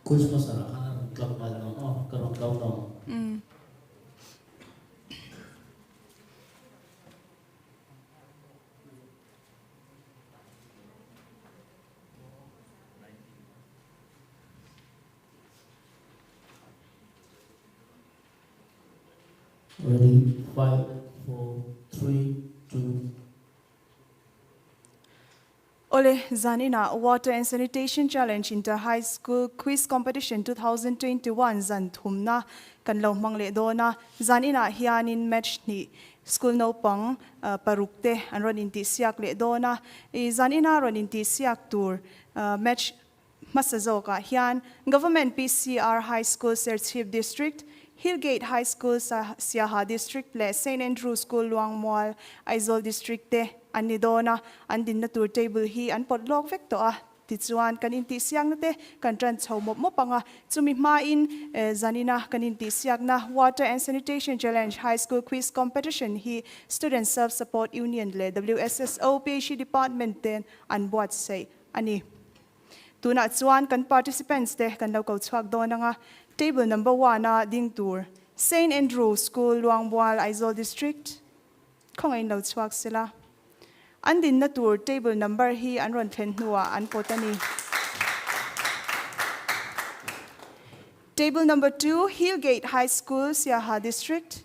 Christmas arakan kapal no karong daw no. Ready, 5, 4, 3, 2. Ole Zanina Water and Sanitation Challenge Inter High School Quiz Competition 2021 Zan Thumna Kanlo Mangle Dona Zanina Hianin Match Ni School No Pang Parukte and Roninti Siak Le Dona Zanina Roninti Siak Tour Match Masazoka Hian Government PCR High School Serchip District Hillgate High School Siaha District Le St. Andrew School Luang Mual Aizol District Te Anidona andin na tour table hi an potlok vek to a tichuan kan inti siang na te kan tran chhomop mo panga chumi ma in zanina kan inti siak na Water and Sanitation Challenge High School Quiz Competition hi Student Self Support Union le WSSO PhD Department ten an buat say ani tuna chuan kan participants te kan lo ko chhuak do na nga table number 1 na ding tour St. Andrew School Luangbual Aizol District khongai lo chhuak sila andin na tour table number hi an ron thlen hnuwa an potani table number 2 Hillgate High School Siaha District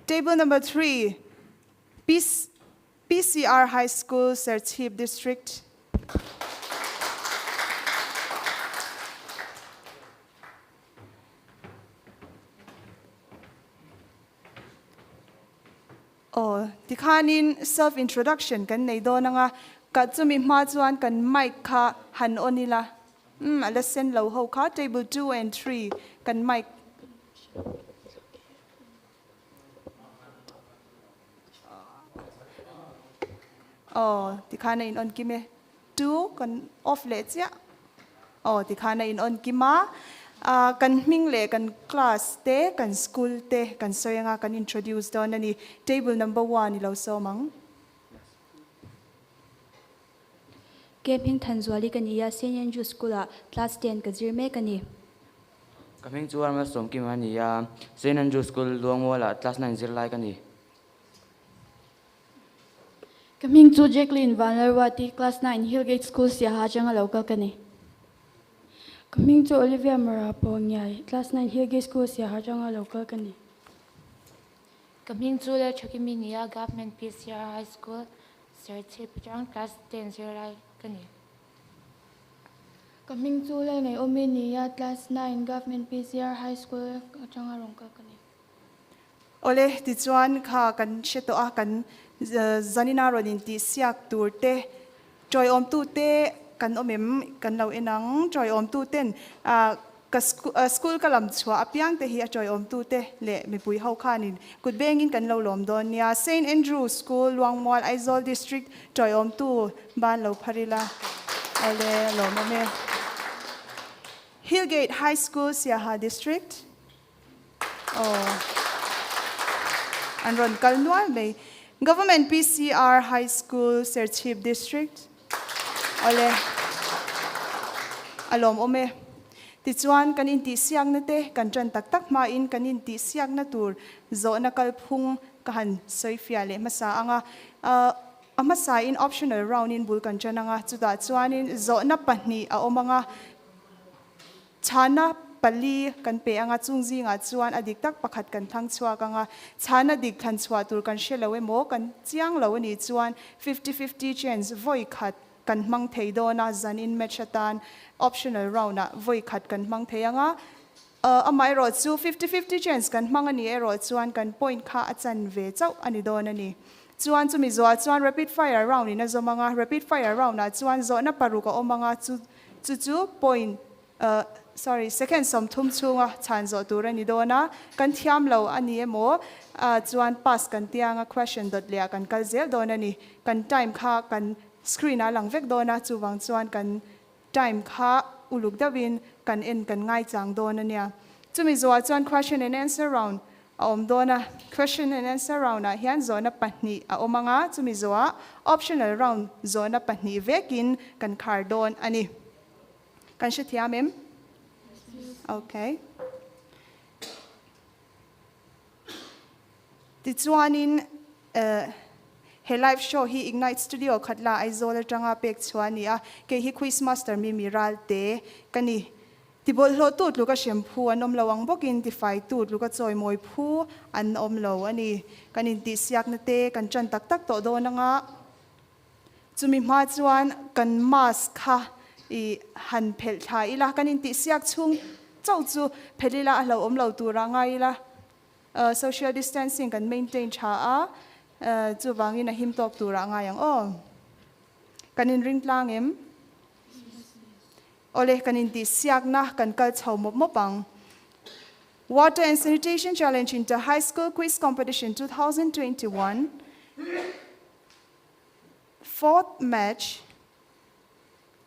table number 3 PCR High School Serchip District tikhanin self introduction kan nei do nga ka chumi ma chuan kan mic kha han onila lesson lo ho kha table 2 and 3 kan mic tikhana in on kime 2 kan off le chia tikhana in on kima kan ming le kan class te kan school te kan soyanga kan introduce don ani table number 1 ni lo so mang Keping Tanzwali kaniya St. Andrew School class 10 ka jirme kani Kaming chuan ma som ki mania St. Andrew School Luangwala class 9 zirlai kani Kaming to Jacqueline Vanlerwati class 9 Hillgate School Siaha Changa local kani Coming to Olivia Maraponyai, class 9 Hillgate School, Siahajanga local kani. Coming to the Chokiminia Government PCR High School, Serchip class 10 0 kani. Coming to the Naominia, class 9 Government PCR High School, Changa local kani. Ole tichuan kha kan sheto a kan zanina roninti siak turte joy om tu te kan omem kan lo enang joy om tu ten ka school kalam chwa apiang te hi a joy om tu te le mi pui ho khanin kut bengin kan lo lom don nia St. Andrew School Luangmual Aizol District joy om tu ban lo pharila ole lo me Hillgate High School Siaha District and ron kalnual me Government PCR High School Serchip District ole alom ome tichuan kan inti siak na te kan tran tak tak ma in kan inti siak na tur zo na kalphung kan soifia le masa anga amasa in optional round in bul kan chananga chuta chuanin zo na pahni a omanga chana pali kan pe anga chungji nga chuan adik tak pakhat kan thang chua kanga chana dik than chua tur kan shelawe mo kan chiang lo ni chuan 50-50 chance voi khat kan mang thei do na zan in mechatan optional round na voi khat kan mang theianga amai ro chu 50-50 chance kan mang ani ero chuan kan point kha achan ve chau ani do na ni chuan chumi zo chuan rapid fire round ina zo manga rapid fire round na chuan zo na paru ka omanga chu point second som thum chunga chan zo tur ani do na kan thiam lo ani emo chuan pass kan tianga question dot le kan kal zel do na ni kan time kha kan screen a lang vek do na chuwang chuan kan time kha uluk dawin kan en kan ngai chang do na nia chumi zo chuan question and answer round Aom dona question and answer round na hian zona pahni a omanga chumizoa optional round zona pahni vekin kan khardon ani. Kan shithiamem? Okay. Tichuanin he live show hi Ignite Studio khatla aizola tanga pek chuania ke hi quiz master mi miral te kani tibol lo tut luka shampoo anom lawang bokin ti fai tut luka choi moi phu an om lo ani kanin ti siak na te kan chan tak tak to do na nga chumi ma chuan kan mask kha I han phel tha ila kanin ti siak chung chau chu phelila lo om lo tu ra nga ila social distancing kan maintain tha a chu wangin a him tok tu ra nga yang o kanin ring tlangem ole kanin ti siak na kan kal chau mo pang Water and Sanitation Challenge Inter High School Quiz Competition 2021 fourth match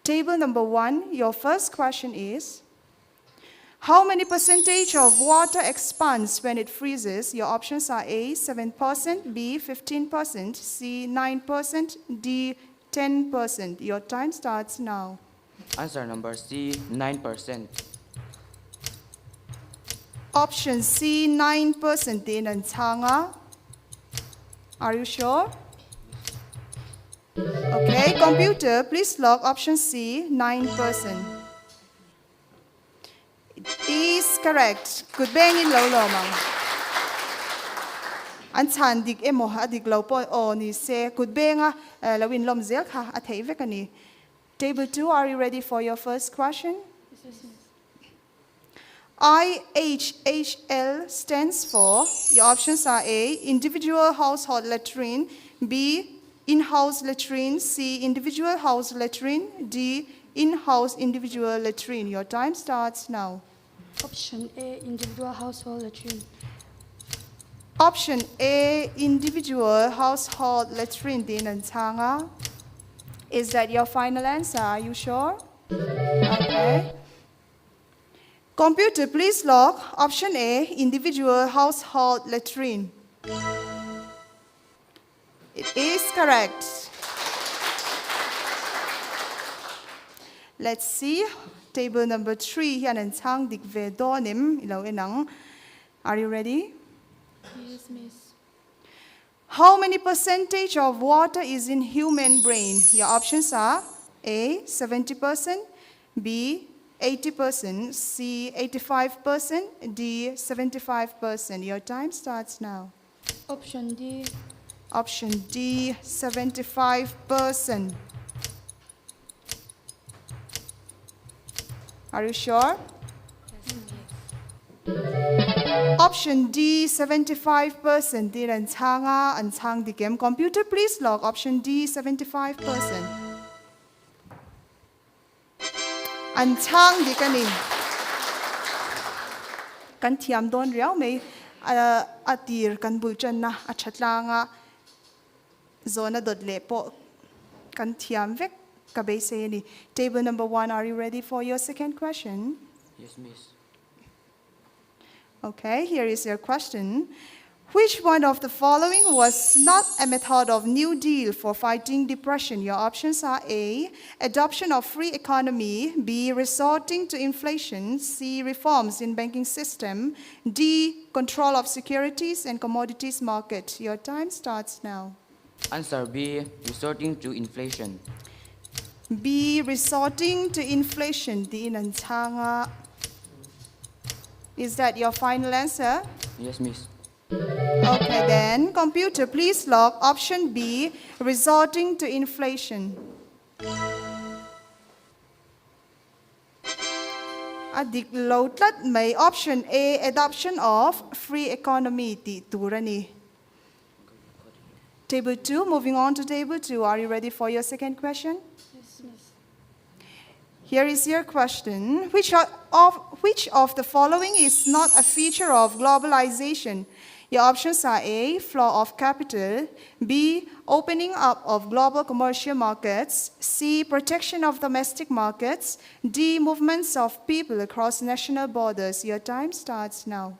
table number 1 your first question is how many percentage of water expands when it freezes? Your options are A 7%, B 15%, C 9%, D 10%. Your time starts now. Answer number C, 9%. Option C 9% din ang tanga. Are you sure? Okay, computer, please log option C 9%. Is correct. Good bang in low lomang. An chan dig emo adig low po o ni se good benga lawin lom zel ha at vekani. Table 2, are you ready for your first question? IHHL stands for, your options are A, individual household latrine, B, in-house latrine, C, individual house latrine, D, in-house individual latrine. Your time starts now. Option A, individual household latrine. Option A, individual household latrine din ang tanga. Is that your final answer? Are you sure? Okay. Computer, please log option A, individual household latrine. It is correct. Let's see. Table number 3, yan ang tang digve donim, ilaw enang. Are you ready? Yes, miss. How many percentage of water is in human brain? Your options are A, 70%, B, 80%, C, 85%, D, 75%. Your time starts now. Option D. Option D, 75%. Are you sure? Option D, 75%. Din ang tanga, ang tang digem. Computer, please log option D, 75%. Ang tang di kanin. Kan tiam don riao may atir kan bulchan na at chatlanga zona dot lepo. Kan tiam vek kabay ni. Table number 1, are you ready for your second question? Yes, miss. Okay, here is your question. Which one of the following was not a method of New Deal for fighting depression? Your options are A, adoption of free economy, B, resorting to inflation, C, reforms in banking system, D, control of securities and commodities market. Your time starts now. Answer B, resorting to inflation. B, resorting to inflation. Di ng tanga. Is that your final answer? Yes, miss. Okay then, computer, please log option B, resorting to inflation. Adik lotlat may option A, adoption of free economy ti turani. Table 2, moving on to table 2. Are you ready for your second question? Yes, miss. Here is your question. Which of the following is not a feature of globalization? Your options are A, flow of capital, B, opening up of global commercial markets, C, protection of domestic markets, D, movements of people across national borders. Your time starts now.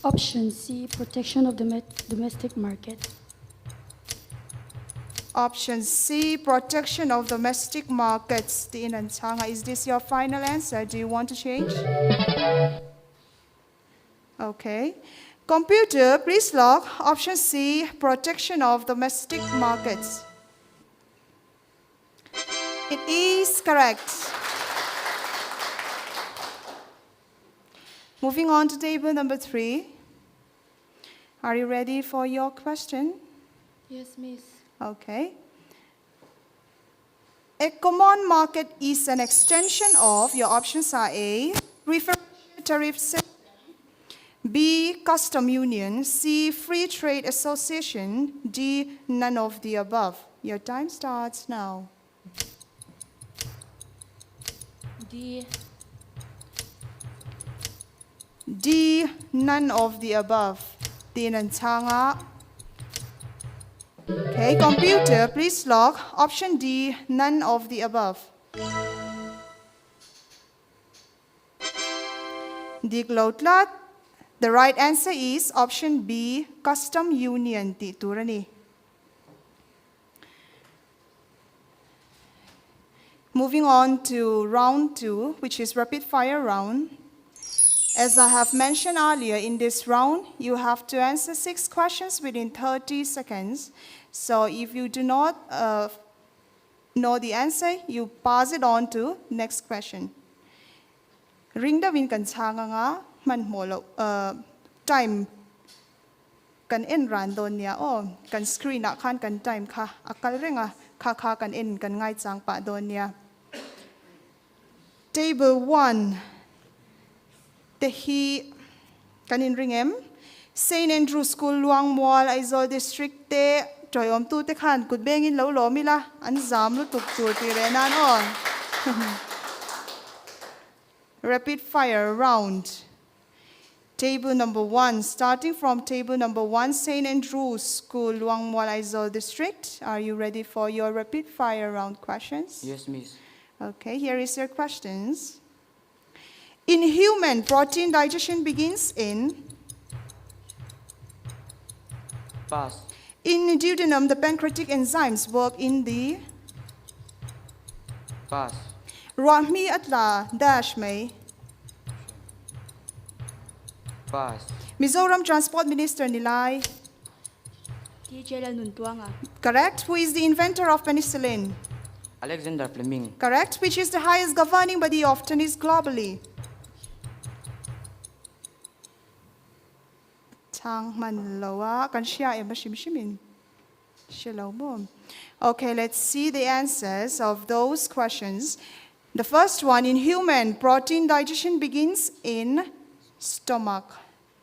Option C, protection of the domestic market. Option C, protection of domestic markets. Ti Inan Changa, is this your final answer? Do you want to change? Okay. Computer, please log option C, protection of domestic markets. It is correct. Moving on to table number 3. Are you ready for your question? Yes, Miss. Okay. A common market is an extension of, your options are A, preferential tariff system, B, custom union, C, free trade association, D, none of the above. Your time starts now. D. D, none of the above. Di Inan Changa. Okay, computer, please log option D, none of the above. Diglotlat. The right answer is option B, custom union. Ti turani. Moving on to round 2, which is rapid fire round. As I have mentioned earlier, in this round, you have to answer 6 questions within 30 seconds. So if you do not know the answer, you pass it on to next question. Ring da win kan changa nga man molo time kan en ran don nia o kan screen na kan time kha akal renga kha kan en kan ngai chang pa don nia. Table 1. Tehi kanin ringem St. Andrew School Luang Mual Aizol District te toyom tu te khan kut bengin lo lo mila an zam lu tuk tur ti renan on. Rapid fire round. Table number 1, starting from table number 1, St. Andrew School Luang Mual Aizol District. Are you ready for your rapid fire round questions? Yes, Miss. Okay, here is your questions. In human, protein digestion begins in? Pass. In duodenum, the pancreatic enzymes work in the? Pass. Rahmi atla dash may? Pass. Mizoram Transport Minister Nilai? TJL Nuntuanga. Correct. Who is the inventor of penicillin? Alexander Fleming. Correct. Which is the highest governing body of tennis globally? Chang man loa kan siya e mashimshimin. Okay, let's see the answers of those questions. The first one, in human, protein digestion begins in stomach.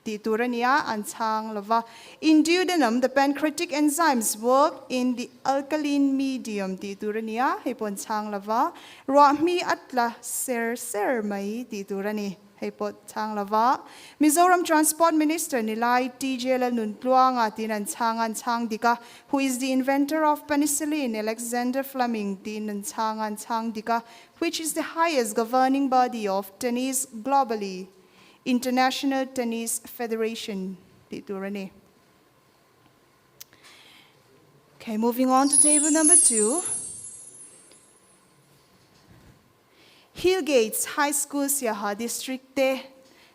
Titurania and chang lava. In duodenum, the pancreatic enzymes work in the alkaline medium. Titurania hepon chang lava. Rahmi atla ser mai titurani. Hepot chang lava. Mizoram Transport Minister Nilai TJL Nunpluang Atinan Changan Chang Dika, who is the inventor of penicillin, Alexander Fleming Tinan Changan Chang Dika, which is the highest governing body of tennis globally. International Tennis Federation. Titurani. Okay, moving on to table number 2. Hillgates High School Siaha District te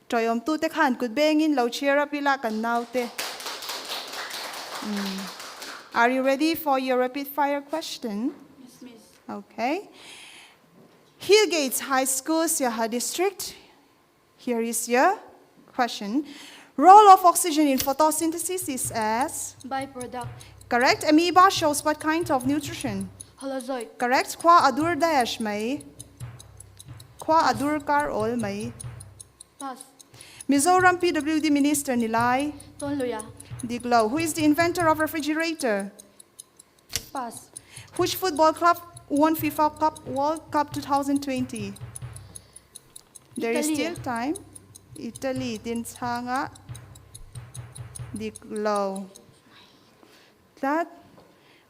toyom tu te khan kut bengin lo cheer up ila kan now te. Are you ready for your rapid fire question? Yes, Miss. Okay. Hillgates High School Siaha District. Here is your question. Role of oxygen in photosynthesis is as? Byproduct. Correct. Amoeba shows what kind of nutrition? Holozoid. Correct. Kwa adur dash may? Kwa adur kar ol may? Pass. Mizoram PWD Minister Nilai Tonluya. Diglo. Who is the inventor of refrigerator? Pass. Which football club won FIFA Cup World Cup 2020? There is Italy. still time. Italy. Dinchanga. Diglo. That?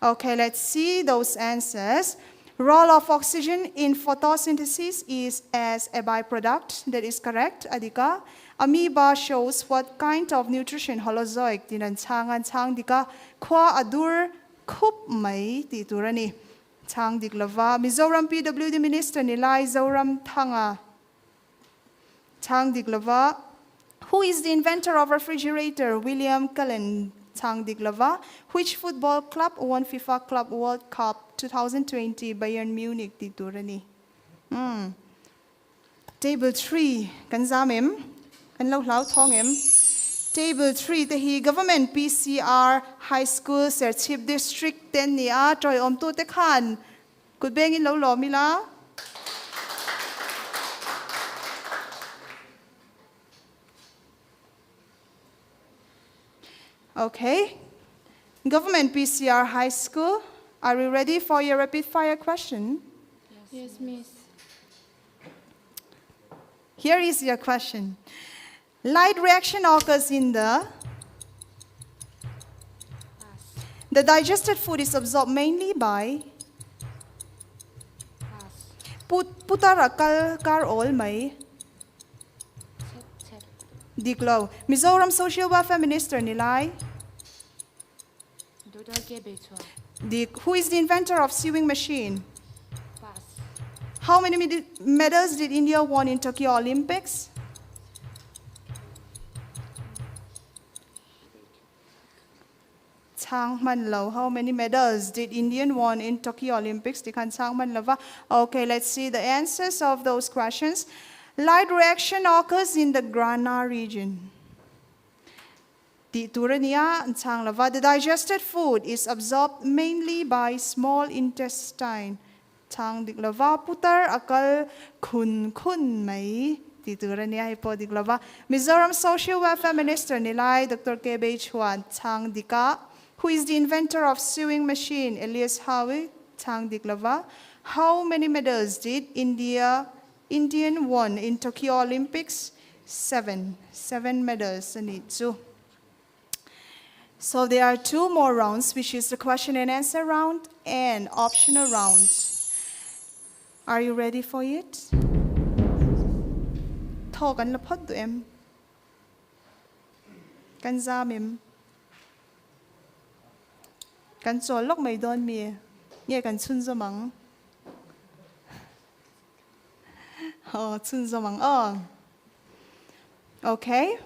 Okay, let's see those answers. Role of oxygen in photosynthesis is as a byproduct. That is correct, Adika. Amoeba shows what kind of nutrition holozoic dinan changan chang dika kwa adur kup mai ti turani chang diklava Mizoram PWD Minister nilai Zoram Thanga chang diklava. Who is the inventor of refrigerator? William Cullen chang diklava. Which football club won FIFA Club World Cup 2020 Bayern Munich ti turani? Table 3 kan zamem kan lo hlau thongem. Table 3 the hi government PCR high school Serchip district 10 ni a troy om tu te khan kut bengin lo lo mila. Okay. Government PCR high school, are you ready for your rapid fire question? Yes, Miss. Here is your question. Light reaction occurs in the digested food is absorbed mainly by putarakal kar ol mai diklo. Mizoram Social Welfare Minister nilai. Who is the inventor of sewing machine? How many medals did India won in Tokyo Olympics? Chang man lo. How many medals did Indian won in Tokyo Olympics? Dikan chang man lava. Okay, let's see the answers of those questions. Light reaction occurs in the Grana region. The digested food is absorbed mainly by small intestine. Chang diklava putar akal kun mai titurania hipo diklava. Mizoram Social Welfare Minister nilai Dr. K.B. Chuan chang dika. Who is the inventor of sewing machine? Elias Howe chang diklava. How many medals did Indian won in Tokyo Olympics? 7 medals anitsu. So there are 2 more rounds, which is the question and answer round and optional round. Are you ready for it? Thogan la phot em. Kan zamim. Kan chol lok mai don mi. Ye kan chun zamang. Oh, chun zamang. Oh. Okay.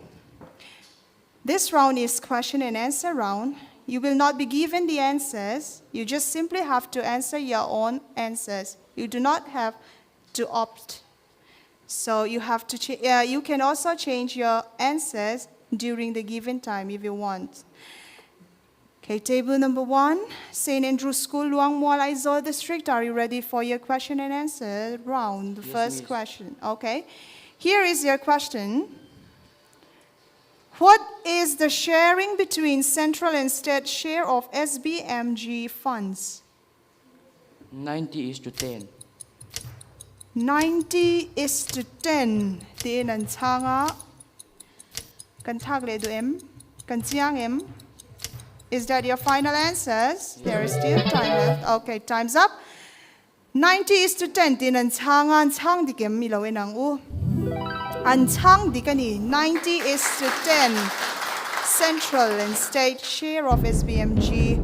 This round is question and answer round. You will not be given the answers. You just simply have to answer your own answers. You do not have to opt. So you have to you can also change your answers during the given time if you want. Okay, table number 1, St. Andrew's School, Luang Mual Aizawl District. Are you ready for your question and answer round? The first question. Okay. Here is your question. What is the sharing between central and state share of SBMG funds? 90:10. 90:10. Ti nan changa. Kan thak le du em. Kan chiang em. Is that your final answers? There is still time left. Okay, time's up. 90:10. Ti nan changa chang dikem mi lo enang u. An chang dikani 90:10. Central and state share of SBMG.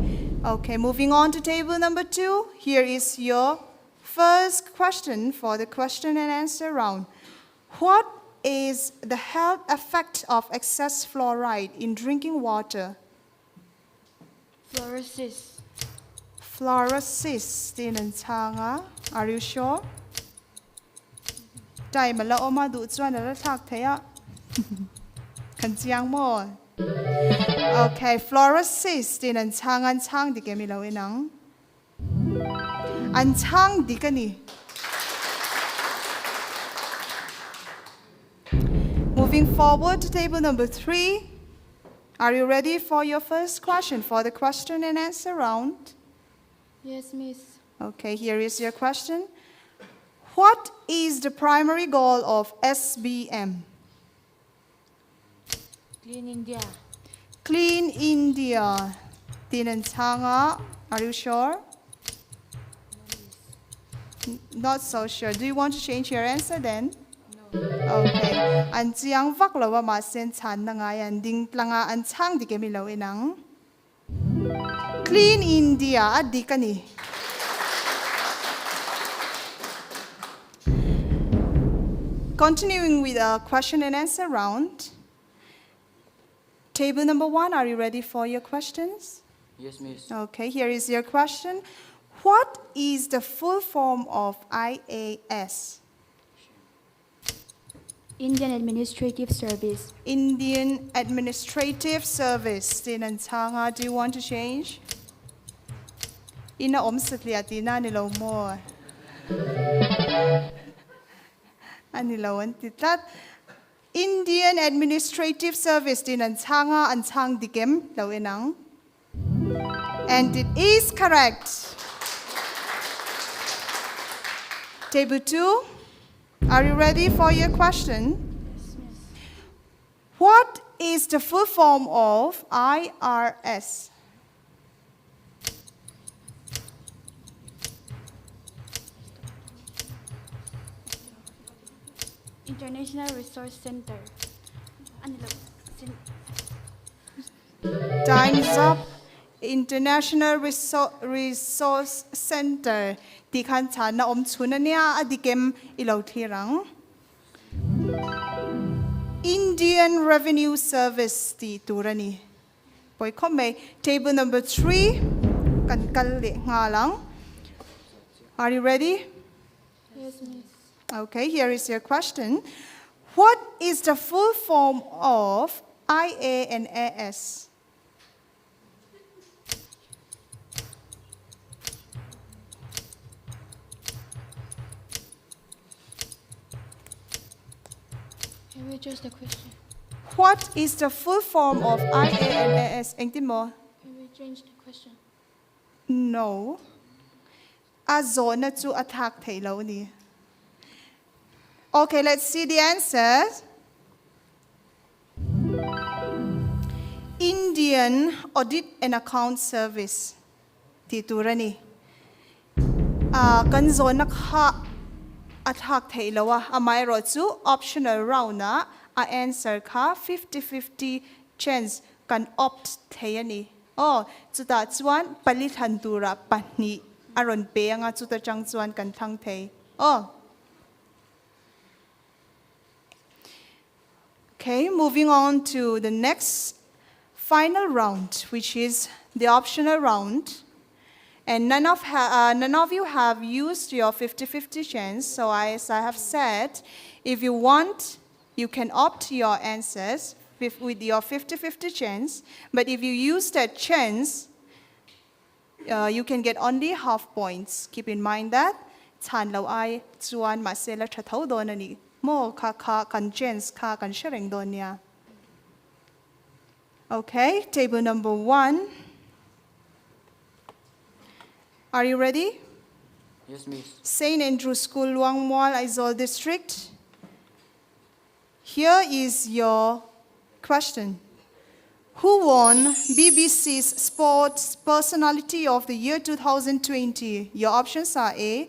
Okay, moving on to table number 2. Here is your first question for the question and answer round. What is the health effect of excess fluoride in drinking water? Fluorosis. Fluorosis. Tinan changa. Are you sure? Dai ma la oma du chuan la thak theya. Kan chiang mo. Okay, fluorosis. Tinan changan chang dikemi lo enang. An chang dikani. Moving forward to table number 3. Are you ready for your first question, for the question and answer round? Yes, Miss. Okay, here is your question. What is the primary goal of SBM? Clean India. Clean India. Tinan changa. Are you sure? Not so sure. Do you want to change your answer then? No. Okay. An chiang vak lawa ma sen chan na nga yan ding tlanga an chang di kemi lo inang. Clean India di ka ni. Continuing with a question and answer round. Table number 1, are you ready for your questions? Yes, miss. Okay, here is your question. What is the full form of IAS? Indian Administrative Service. Indian Administrative Service. Tinan changa, do you want to change? Ina omsatli atina nilaw mo. Anilawan titat. Indian Administrative Service tinan changa an chang dikem lawinang. And it is correct. Table 2, are you ready for your question? What is the full form of IRS? International Resource Center. Time's up. International Resource Center. Di kan cha na chuna niya adikem ilaw tirang. Indian Revenue Service ti turani. Poi kome table number 3 kan kalli nga lang. Are you ready? Yes, miss. Okay, here is your question. What is the full form of IA and AS? Can we adjust the question? What is the full form of IA and AS? Engtimo? Can we change the question? No. A zona to attack Taylor ni. Okay, let's see the answers. Indian Audit and Account Service. Titura ni. Kan zona ka attack Taylor wa amay ro to optional round na a answer ka 50-50 chance kan opt tayo ni. Oh, so that's one palitan dura pani aron pe nga chuta chang chuan kan thang thei. Oh. Okay, moving on to the next final round, which is the optional round. And none of you have used your 50-50 chance. So as I have said, if you want, you can opt your answers with your 50-50 chance. But if you use that chance, you can get only half points. Keep in mind that. Chan lau ai chuan masela thatau donani. Mo ka kan chance ka kan sharing donya. Okay, table number 1. Are you ready? Yes, miss. St. Andrew's School, Luang Mual, Aizawl District. Here is your question. Who won BBC's Sports Personality of the Year 2020? Your options are A,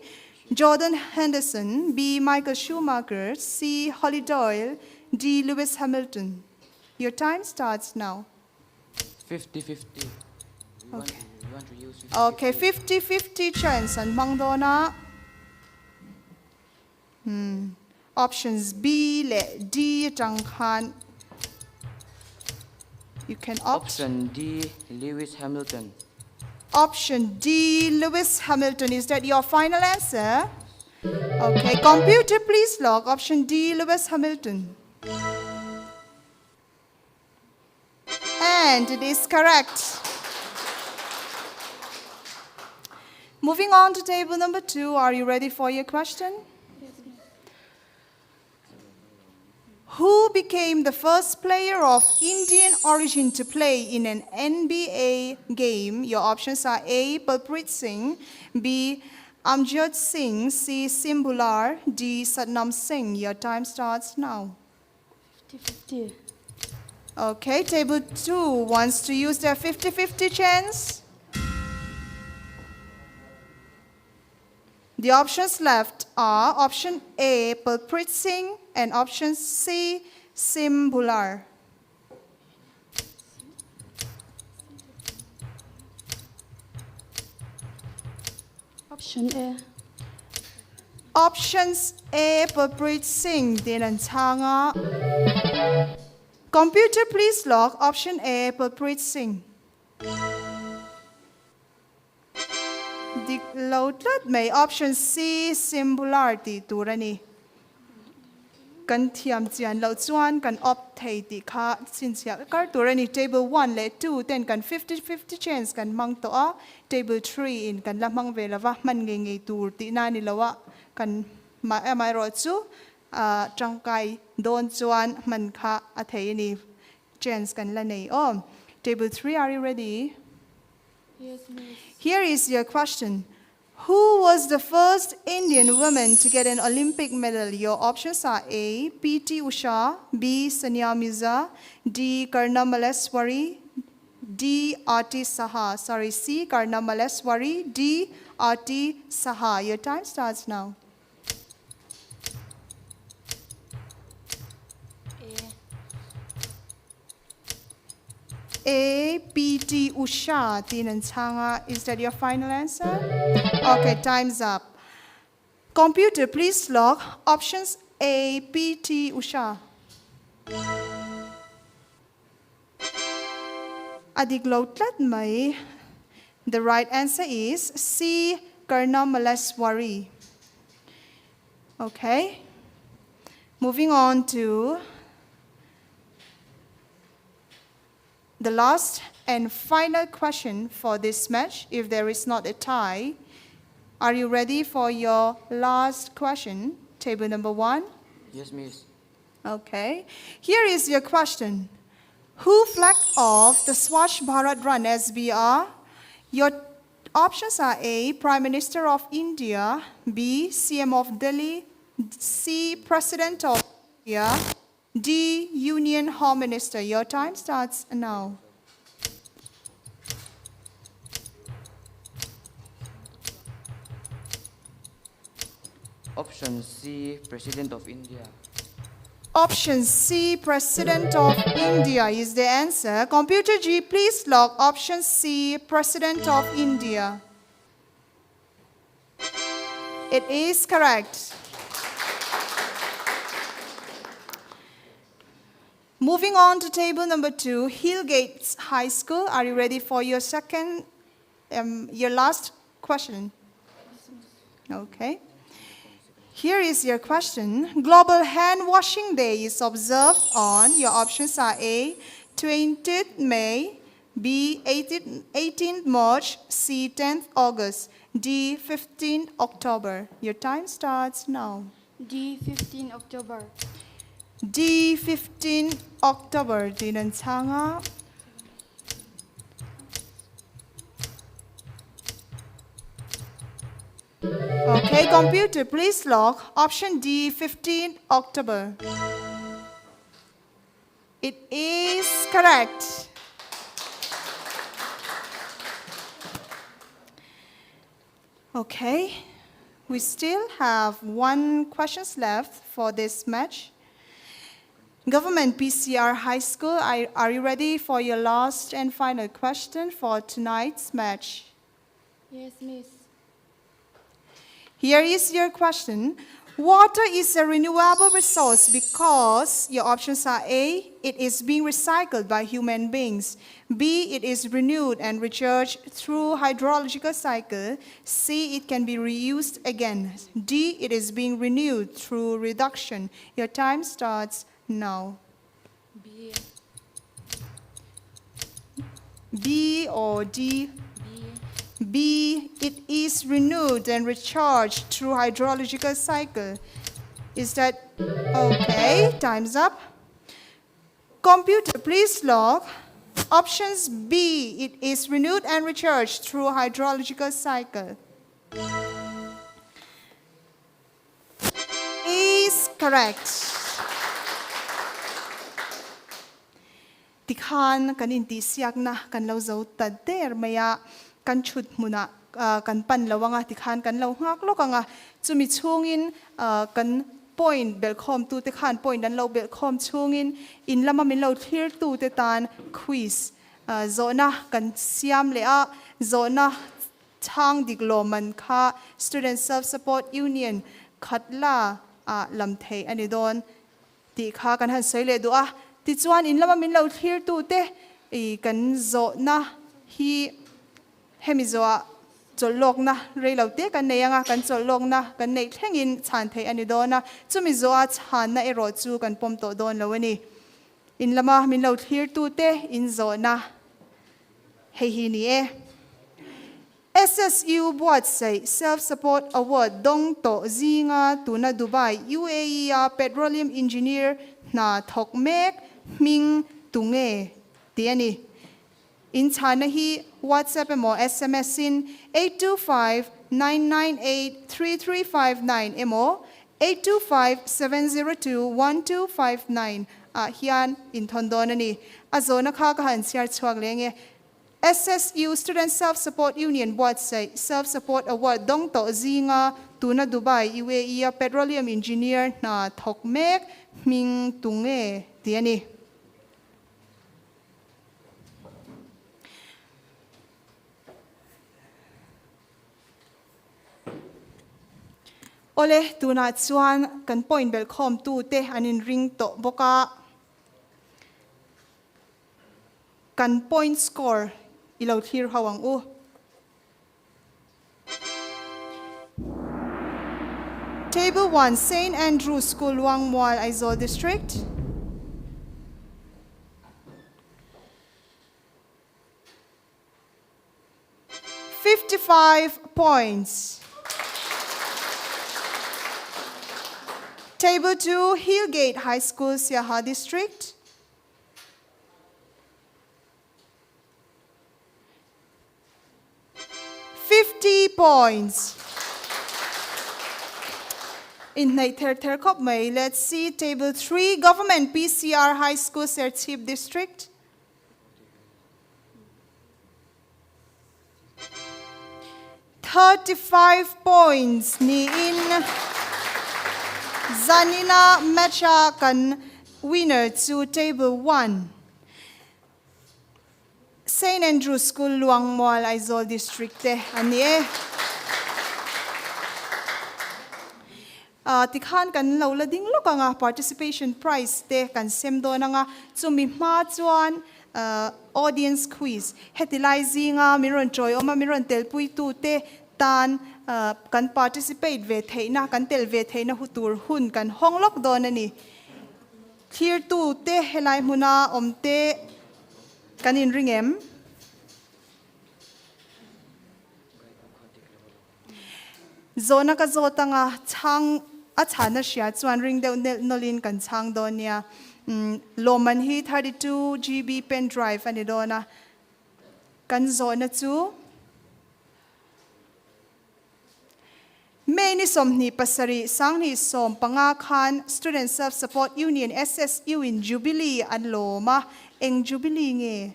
Jordan Henderson, B, Michael Schumacher, C, Holly Doyle, D, Lewis Hamilton. Your time starts now. 50-50. Okay. We want to use 50. Okay, 50-50 chance and Mangdona. Options B, le D, Janghan. You can opt. Option D, Lewis Hamilton. Option D, Lewis Hamilton. Is that your final answer? Okay, computer please log option D, Lewis Hamilton. And it is correct. Moving on to table number 2. Are you ready for your question? Yes, miss. Who became the first player of Indian origin to play in an NBA game? Your options are A, Balpreet Singh, B, Amjad Singh, C, Simbular, D, Satnam Singh. Your time starts now. 50-50. Okay, table 2 wants to use their 50-50 chance. The options left are option A, perplexing, and option C, singular. Option A. Options A, perplexing, dinan changa. Computer, please log option A, perplexing. Loaded may option C, singularity turani. Kan thiam chian lo chuan kan op thei ti kha sin sia kar turani table 1 le 2 ten kan 50-50 chance kan mang to a table 3 in kan lamang velawa man nge nge tur ti na ni lawa kan mai ro chu tangkai don chuan man kha a thei ni chance kan la nei om. Table 3, are you ready? Yes, Miss. Here is your question. Who was the first Indian woman to get an Olympic medal? Your options are A, P.T. Usha, B, Sania Mirza, D, Karna Maleswari, D, R.T. Saha. Sorry, C, Karna Maleswari, D, R.T. Saha. Your time starts now. A, P.T. Usha, Tinan Changa. Is that your final answer? Okay, time's up. Computer, please log options A, P.T. Usha. Adiglotlat mai. The right answer is C, Karna Maleswari. Okay. Moving on to the last and final question for this match, if there is not a tie. Are you ready for your last question? Table number 1? Yes, Miss. Okay. Here is your question. Who flagged off the Swachh Bharat Run SBR? Your options are A, Prime Minister of India, B, CM of Delhi, C, President of India, D, Union Home Minister. Your time starts now. Option C, President of India. Option C, President of India is the answer. Computer G, please log option C, President of India. It is correct. Moving on to table number 2, Hillgate High School. Are you ready for your your last question? Okay. Here is your question. Global Hand Washing Day is observed on, your options are A, 20th May, B, 18th March, C, 10th August, D, 15th October. Your time starts now. D, 15 October. D, 15 October. Dinan changa. Okay, computer, please log option D, 15 October. It is correct. Okay, we still have 1 question left for this match. Government PCR High School, are you ready for your last and final question for tonight's match? Yes, Miss. Here is your question. Water is a renewable resource because your options are A, it is being recycled by human beings. B, it is renewed and recharged through hydrological cycle. C, it can be reused again. D, it is being renewed through reduction. Your time starts now. B. B or D? B. B, it is renewed and recharged through hydrological cycle. Is that okay? Time's up. Computer, please log options B, it is renewed and recharged through hydrological cycle. Is correct. Tikhan kan inti siak na kan lo zo tader maya kan chut muna kan pan lawanga tikhan kan lo ngak lokanga chumi chungin kan point belkhom tu te khan point an lo belkhom chungin in lama min lo thlir tu te tan quiz zona kan siam le a zona chang digloman kha student self support union khatla lam thei ani don ti kha kan han soile du a ti chuan in lama min lo thlir tu te I kan zona hi hemizoa cholok na reilote kan neyanga kan cholok na kan nei thlengin chan thei ani dona chumi zoa chan na ero chu kan pom to don lowani in lama min lo thlir tu te in zona hei hi ni e SSU buat say self support award dong to zinga tuna Dubai UAE petroleum engineer na thokmek ming tunge tiani in China hi WhatsApp mo SMS in 825-998-3359 mo 825-702-1259 hian in thondonani azona kha ka han siar chuak lenge SSU Student Self Support Union Board say Self Support Award dong to zinga tuna Dubai UAE petroleum engineer na thokmek ming tunge tiani ole tuna chuan kan point belkhom tu te anin ring to boka kan point score ilo thlir hawang u Table 1 St Andrew School Wangmual Aizawl District 55 points. Table 2, Hillgate High School, Siaha District. Points. In Naither May, let's see Table 3, Government PCR High School, Serchip District. 35 points ni in Zanina Mecha kan winner to Table 1. St. Andrew School, Luangmual, Aizawl District anie. Tikhan kan lo lading lokanga participation prize te kan semdo na nga chumi ma chuan audience quiz hetilizing miron joy oma miron telpui tu te tan kan participate ve theina kan tel ve theina hutur hun kan honglok don ani clear tu te helai muna omte kanin ringem zona ka zotanga chang achana shia chuan ring de nolin kan chang donia loman hi 32 GB pen drive ani dona kan zona chu Maini somni pasari sangni som panga khan Student Self Support Union SSU in Jubilee an loma eng Jubilee nge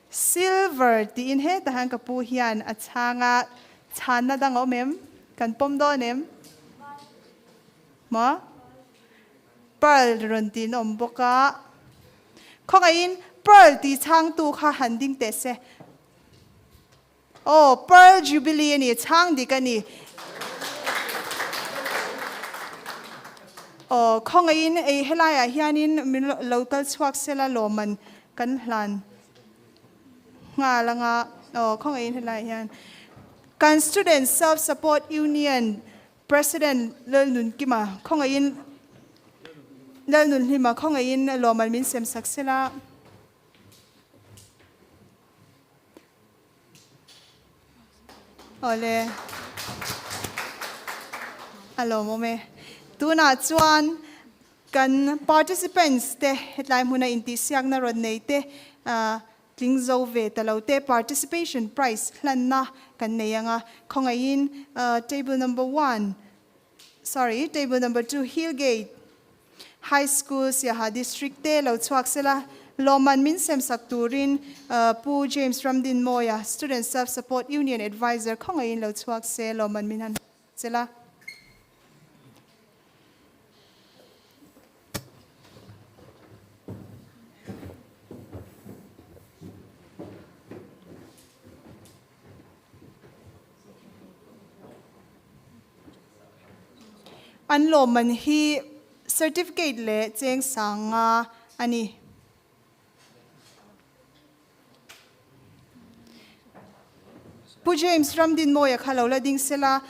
Silver ti in he tahan kapu hian achanga chana dang omem kan pom donem ma pearl rontin omboka khongain pearl ti chang tu kha handing te se oh pearl jubilee ni chang di kani oh khongain ei helaya hianin local chuak sela loman kan hlan nga langa oh khongain helai hian kan Student Self Support Union President Lelnun kima khongain Lelnun hima khongain loman min sem saksela ole alo mome tuna chuan kan participants te hetlai huna inti siak na ron nei te tlingzo ve talote participation prize hlanna kan neyanga khongain table number 2 Hillgate High School Siaha District te lo chuak sela Loman Min Sem Sakturin, Pu James Ramdin Moya, Student Self-Support Union Advisor, Kongain Lo Chuak Se, Loman Min Han Sela. An Loman hi certificate le cheng sanga ani. Pu James Ramdin Moya khalo la ding sela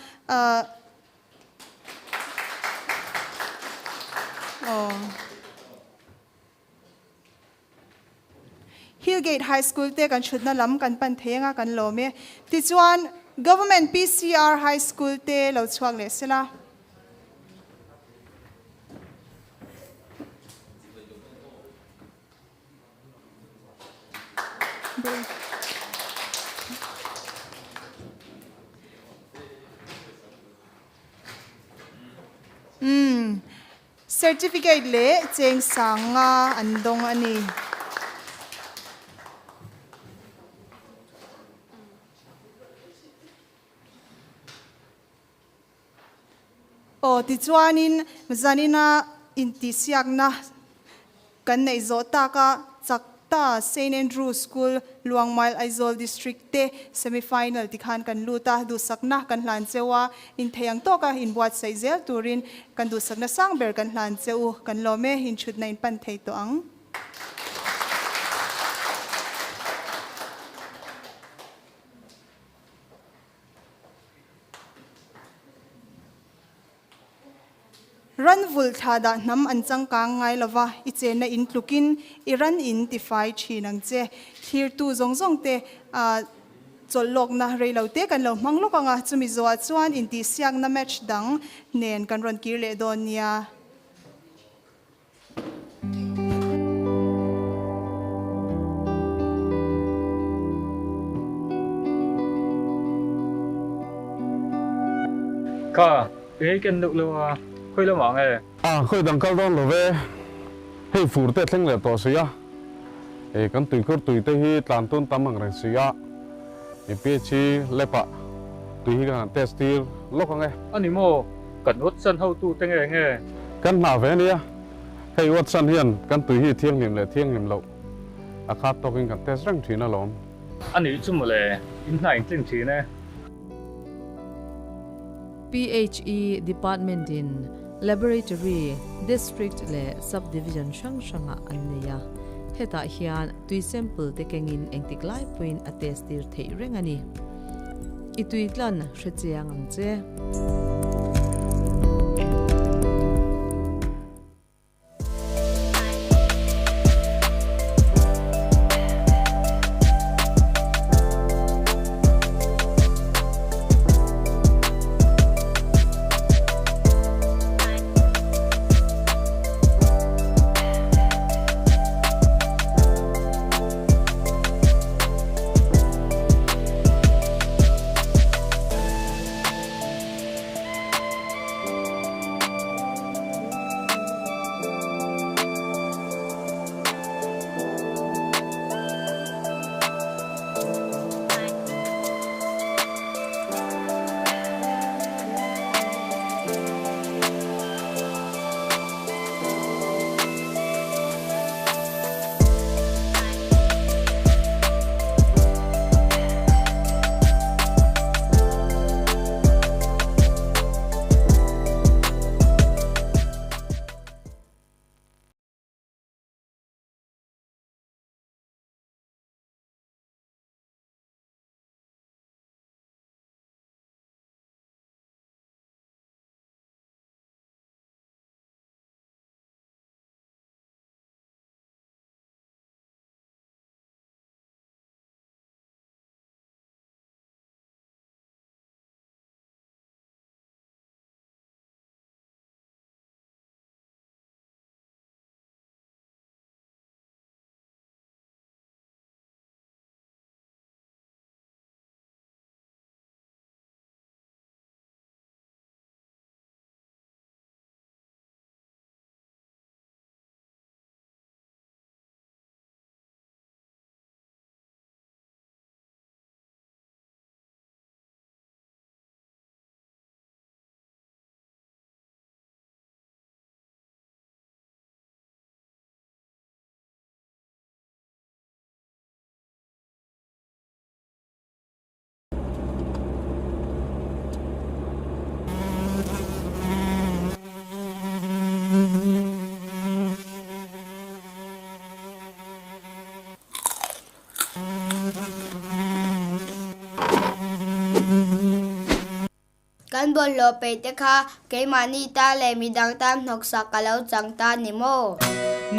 Hillgate High School te kan chutna lam kan pan thenga kan lo me ti chuan Government PCR High School te lo chuak le sela. Certificate le cheng sanga andong ani. Ti chuanin zanina intisiak na kan nei zota ka chakta St Andrew School Luangmal Aizol District te semifinal tikhan kan luta du sakna kan hlan chewa in theyang to ka in buat saizel turin kan du sakna sangber kan hlan cheu kan lome hin chut na in pan thei to ang. Ran vulthada nam anchang ka ngai lova iche na in tlukin iran in tifai chinang che thir tu zong te cholok na reilo te kan lo manglok anga chumi zo chuan in ti siak na match dang nen kan ron kir le don nia. Ka, kan nuk lo khơi lo mong khơi đằng cao đó là về hay phủ tết lên là to xíu kan tùy khơi tùy tới hi làm tôn tâm bằng rằng xíu bây chi lepa tùy hi cái test tiêu lúc không anh mo cần ốt sân hậu tu tên nghe kan nào về nia hay ốt sân hiền kan tùy hi thiêng hiểm là thiêng hiểm lậu khác to cái test răng thủy nó lỏm anh ấy chung một lệ in này trên thủy nè PHE Department in Laboratory District le Subdivision shanga anneya heta hian tui sample te kengin engtik lai point a test tir thei rengani itui tlan hrechiang ang che kan bol lo pe te kha ke mani ta le mi dang tam nok sa kalau chang ta ni mo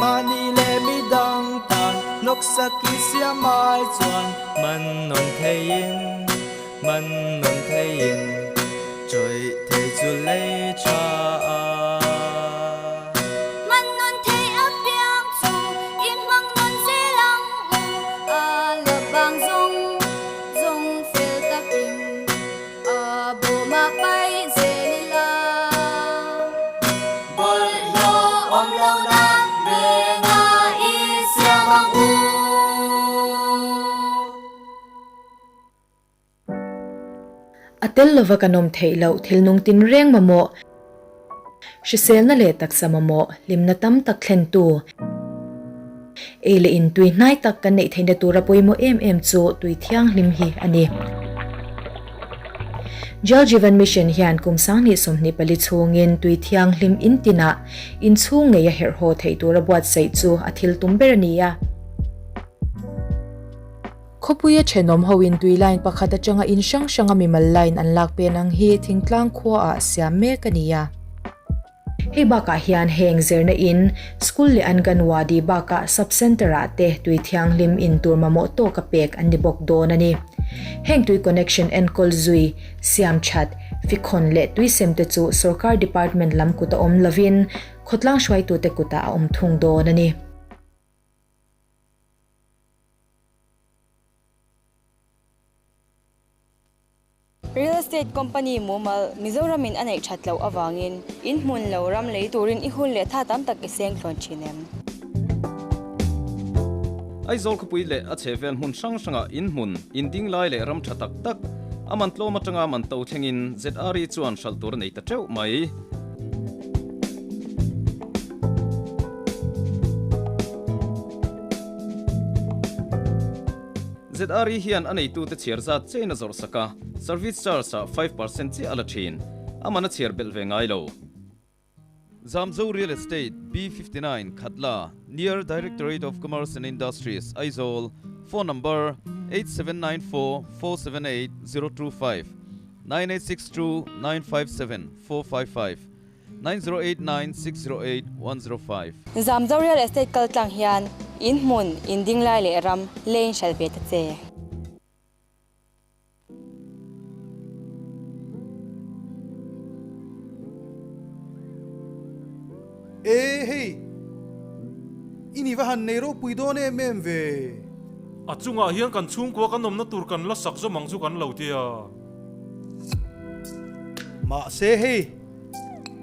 mani le mi dang tan nok sa ki sia mai chuan man non thein choi the chu le cha man non thei a piang chu in mang non se lang a la bang zong fel ta king a bo ma pai se li la bol lo om lo na me na i sia mang u atel lova kanom theilo thilnung tin reng mamo shisel na le tak samamo limna tam tak thlen tu ele in tui nai tak kan nei theina tura poimo em chu tui thiang lim hi ani Jal Jeevan Mission hian kumsang ni somni pali chungin tui thiang lim in tina in chung ngeya her ho thei tura buat sei chu athil tumberania khopuya chenom hoin tui line pakhata changa in shanga mimal line an lak pen ang hi thingtlang khwa a siame kania he baka hian heng zerna in school le anganwadi baka sub center ate tui thiang lim in turma mo to ka pek an ni bok don ani heng tui connection and call zui siam chat fikhon le tui semte chu sarkar department lam kuta om lavin khotlang shwai tu te kuta om thung don ani Real estate company momal Mizoram in anei thatlo awangin in mun lo ram lei turin I hul le tha tam tak iseng thon chinem ai zol khupui le a chevel mun shanga in mun in ding lai le ram thatak tak aman tlo matanga man to thengin ZRE chuan shal tur nei ta treu mai ZRE hian anei tu te chirza cheina zor saka service charge sa 5% chi ala thin amana chir bel ve ngai lo Zamzo Real Estate B59 Khatla near Directorate of Commerce and Industries Aizol phone number 8794478025 9862957455 9089608105 Zamzo Real Estate kaltlang hian in mun in ding lai le ram lein shal ve ta che hey ini vahan nero puidone memve achunga hian kan chung ko kan nom na tur kan la sak zo mangzu kan lo tia ma se hey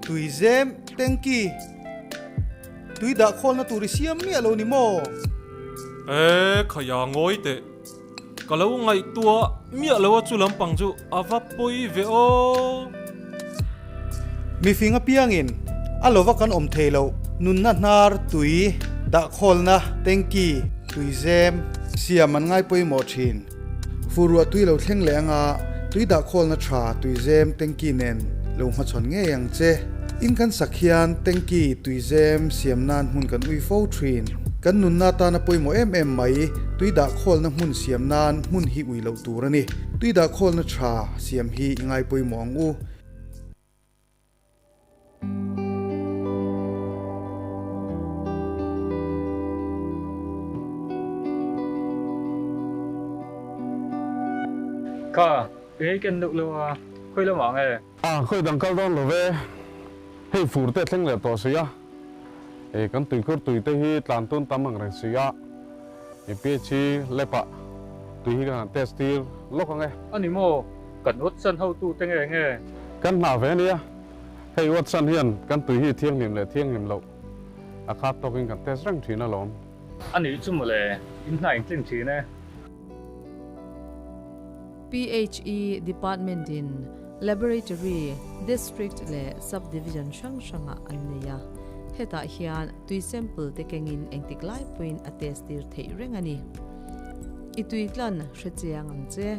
tuizem tenki tuida khol na turisiam mi alo ni mo khaya ngoi te kalau ngai tua mi alo chu lampang chu ava poi ve o mi finga piangin alova kan om thelo nun na nar tui da khol na tenki tuizem siaman ngai poi mo thin furwa tui lo thleng lenga tui da khol na tha tuizem tenki nen lo ma chon nge yang che in kan sakhian tenki tuizem siamnan hun kan ui fo thin kan nun na ta na poi mo mai tui da khol na mun siamnan mun hi ui lo turani tui da khol na tha siam hi ngai poi mo ngu Ka, ken nuk lo khoi lo mang khoi dang kal don lo ve hei fur te thleng le to sia kan tui khur tui te hi tlan ton tamang rang sia pe chi lepa tui hi kan testir lo ka nge ani mo kan ot san ho tu te nge kan na ve nia hei wat san hian kan tui hi thiang lim le thiang lim lo a khat to kin kan test rang thina lom ani chu mo le in na in tling thine PHE department in laboratory district le subdivision shanga anneya heta hian tui sample te kengin engtik lai point a test dir thei rengani itui tlan hrechiang angche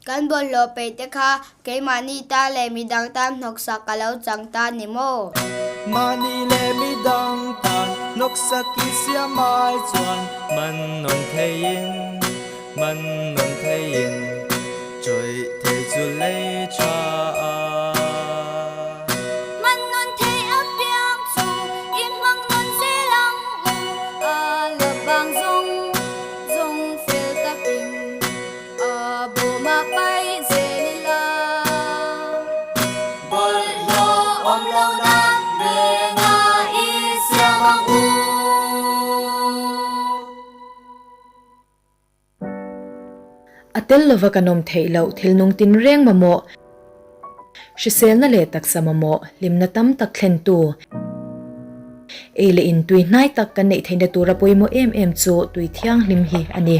Kan bol lo pe te kha ke mani ta le mi dang tam nok sa kalau chang ta ni mo mani le mi dang tan nok saki sia mai chuan man non thein choi thei chu le cha man non thei a piang chu in mang non se lang a la bang zong zong fel ta king a bo ma pai se ni la bol lo om lo na ve nga i sia mang u atel lova kanom theilo thil nung tin reng mamo shisel na le tak samamo limna tam tak thlen tu ele in tui nai tak kan nei theina tura poimo em chu tui thiang lim hi ani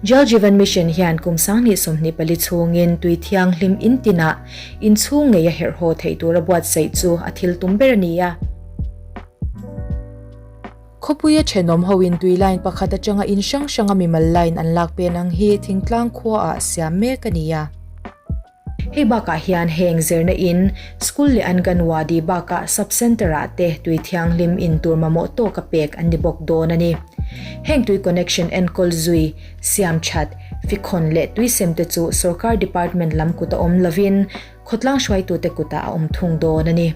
Jal Jeevan Mission hian kumsang ni somni pali chungin tui thiang lim intina in chung ngeya her ho thei tura buat sei chu athil tumberania khopuya chenom hoin tui line pakhata changa in shanga mimal line an lak pen ang hi thingtlang khwa a siam me kania he baka hian heng zerna in school le an ganwadi baka sub center ate tui thiang lim in turmamo to ka pek an dibok don ani heng tui connection en kol zui siam chat fikhon le tui semte chu sarkar department lam kuta om lavin khotlang shwai tu te kuta om thung don ani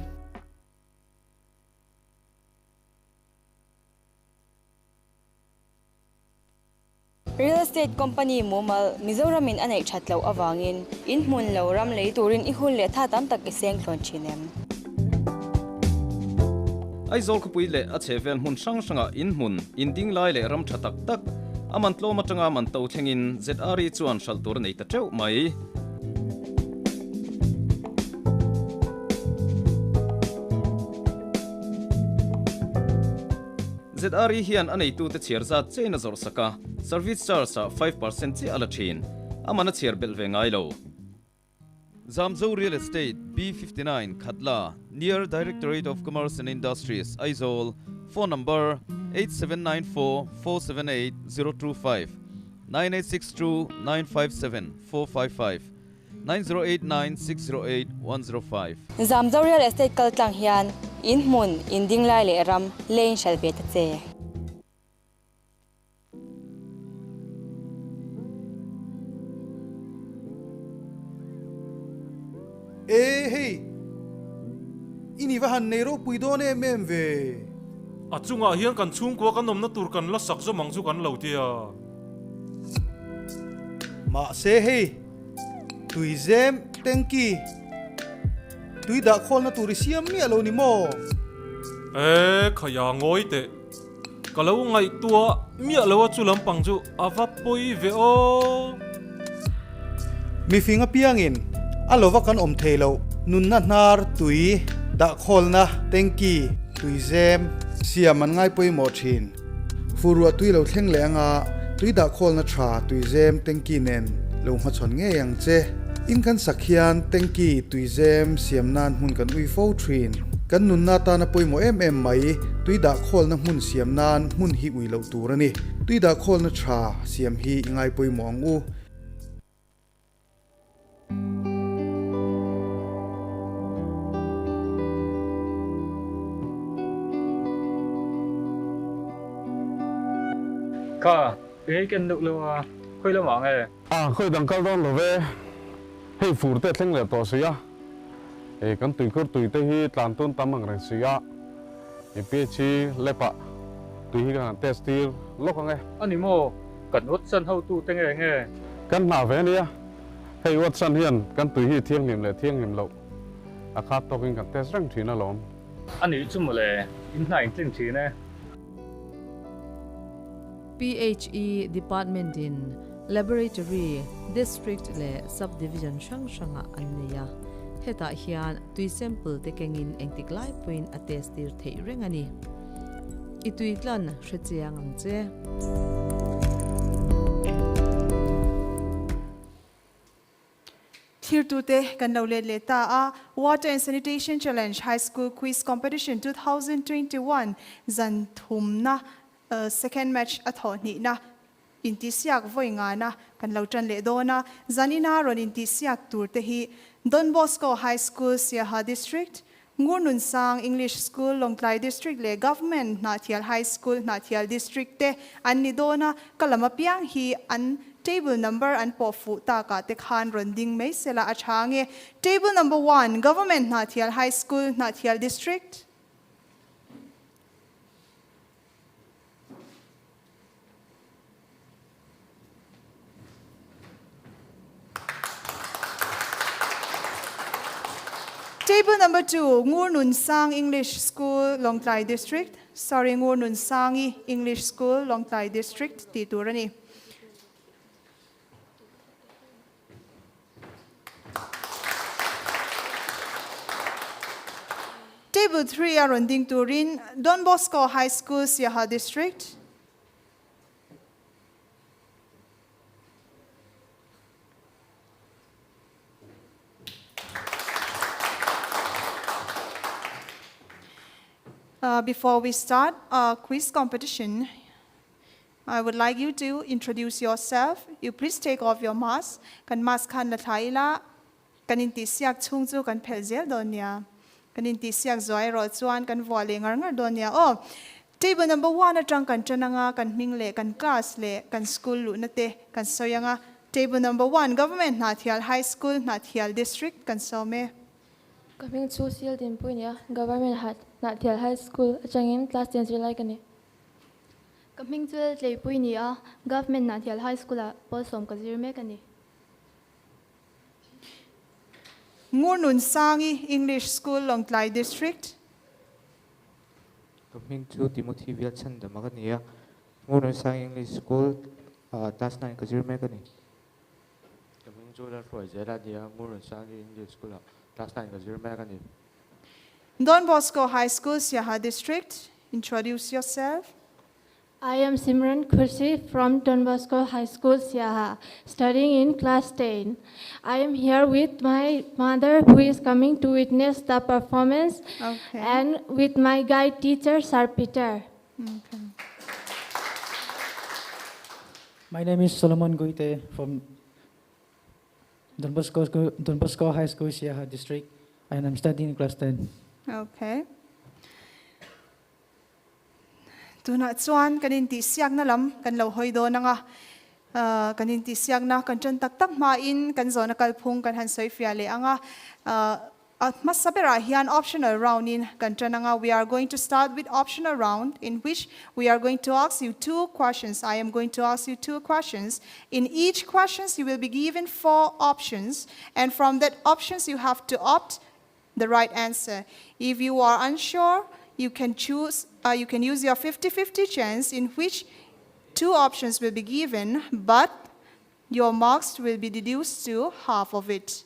Real estate company mumal Mizoram in anei thatlo awangin in hmun lo ram lei turin I hul le tha tam tak iseng thon chinem ai zol khupui le a chevel hun sanga in mun in ding lai le ram tha tak tak aman tlo matanga man to thengin ZRE chuan shal tur nei ta treu mai ZRE hian anei tu te chirza cheina zor saka service charge 5% chi ala thin amana chir bel ve ngai lo Zamzo Real Estate B59 Khatla near Directorate of Commerce and Industries Aizol phone number 8794478025 9862957455 9089608105 Zamzo Real Estate kaltlang hian in hmun in ding lai le ram lein shal be ta che hey ini vahan nero puidone memve achunga hian kan chung ko kan nomna tur kan la sak zo mangju kan lo tia ma se hey tuizem tenki tuida kholna turisiam mi alo ni mo khaya ngoi te kalau ngai tua mi alo chulam pangju ava poi ve o mi finga piangin alova kan om thelo nun na nar tui da kholna tenki tuizem siaman ngai poi mo thin furua tui lo thleng lenga tui da kholna tha tuizem tenki nen lo ma chon nge yang che in kan sakhian tenki tuizem siamnan hun kan ui fo thin kan nun na ta na poi mo mai tui da kholna hun siamnan hun hi ui lo turani tui da kholna tha siam hi ngai poi mo angu Ka, kan duk lo khoi lo mang e. Khoi dang kal don lo ve. Hei fur te thleng le to sia. Kan tui khur tui te hi tlan ton tamang ran sia. Pe chi lepa. Tui hi kan testir lokang e. Ani mo kan ot san hau tu teng e nge. Kan na ve nia. Hei ot san hian kan tui hi thiang lim le thiang lim lo. Akhat to kin kan test rang thina lom. Ani chum le in nai tling thi ne. PHE department in laboratory district le subdivision shanga anneya heta hian tui sample te kengin engtik lai point a testir thei rengani itui tlan hrechiang angche Here today kan lo le ta a Water and Sanitation Challenge High School Quiz Competition 2021 zan thum na second match atho ni na inti siak voi nga na kan lo tran le do na zanina ron inti siak tur te hi Don Bosco High School Siaha District Ngurnun Sang English School Longklai District le Government Nathial High School Nathial District te an ni do na kalamapiang hi an table number and pofu ta ka te khan ronding mai sela achange table number 1 Government Nathial High School Nathial District Table number 2, Ngurnun Sang English School, Longklai District. Sorry, Ngurnun Sangi English School, Longklai District. Titurani. Table 3, Arunding Turin, Don Bosco High School, Siaha District. Before we start our quiz competition, I would like you to introduce yourself. You please take off your mask. Kan mask kan la thaila, kan inti siak chungchu kan phelzel donya. Kan inti siak zoi ro chuan kan vole ngar donya. Oh, table number 1 atang kan chananga kan mingle kan class le kan school lu nate kan soyanga. Table number 1 Government Nathial High School Nathial District kan some. Coming to seal din punya Government Nathial High School achangin class 10 like ani. Coming to le punya Government Nathial High School a posom ka zirme kani. Ngurnun Sangi English School Longklai District. Coming to Timothy Wilson the Magania Ngurnun Sangi English School class 9 ka zirme kani. Coming to la Roy Zela dia Ngurnun Sangi English School class 9 ka zirme kani. Don Bosco High School, Siaha District. Introduce yourself. I am Simran Kursi from Don Bosco High School, Siaha, studying in class 10. I am here with my mother who is coming to witness the performance and with my guide teacher, Sir Peter. Okay. My name is Solomon Goite from Don Bosco High School, Siaha District, and I'm studying in class 10. Okay. Tuna chuan kanin ti siak na lam kan lo hoi do na nga kanin ti siak na kan chan tak tak ma in kan zona kalphung kan han soi fia le anga mas sabera hian optional round in kan chan nga we are going to start with optional round in which we are going to ask you 2 questions. I am going to ask you 2 questions. In each questions you will be given 4 options, and from that options you have to opt the right answer. If you are unsure, you can choose. You can use your 50-50 chance in which 2 options will be given, but your marks will be deduced to half of it.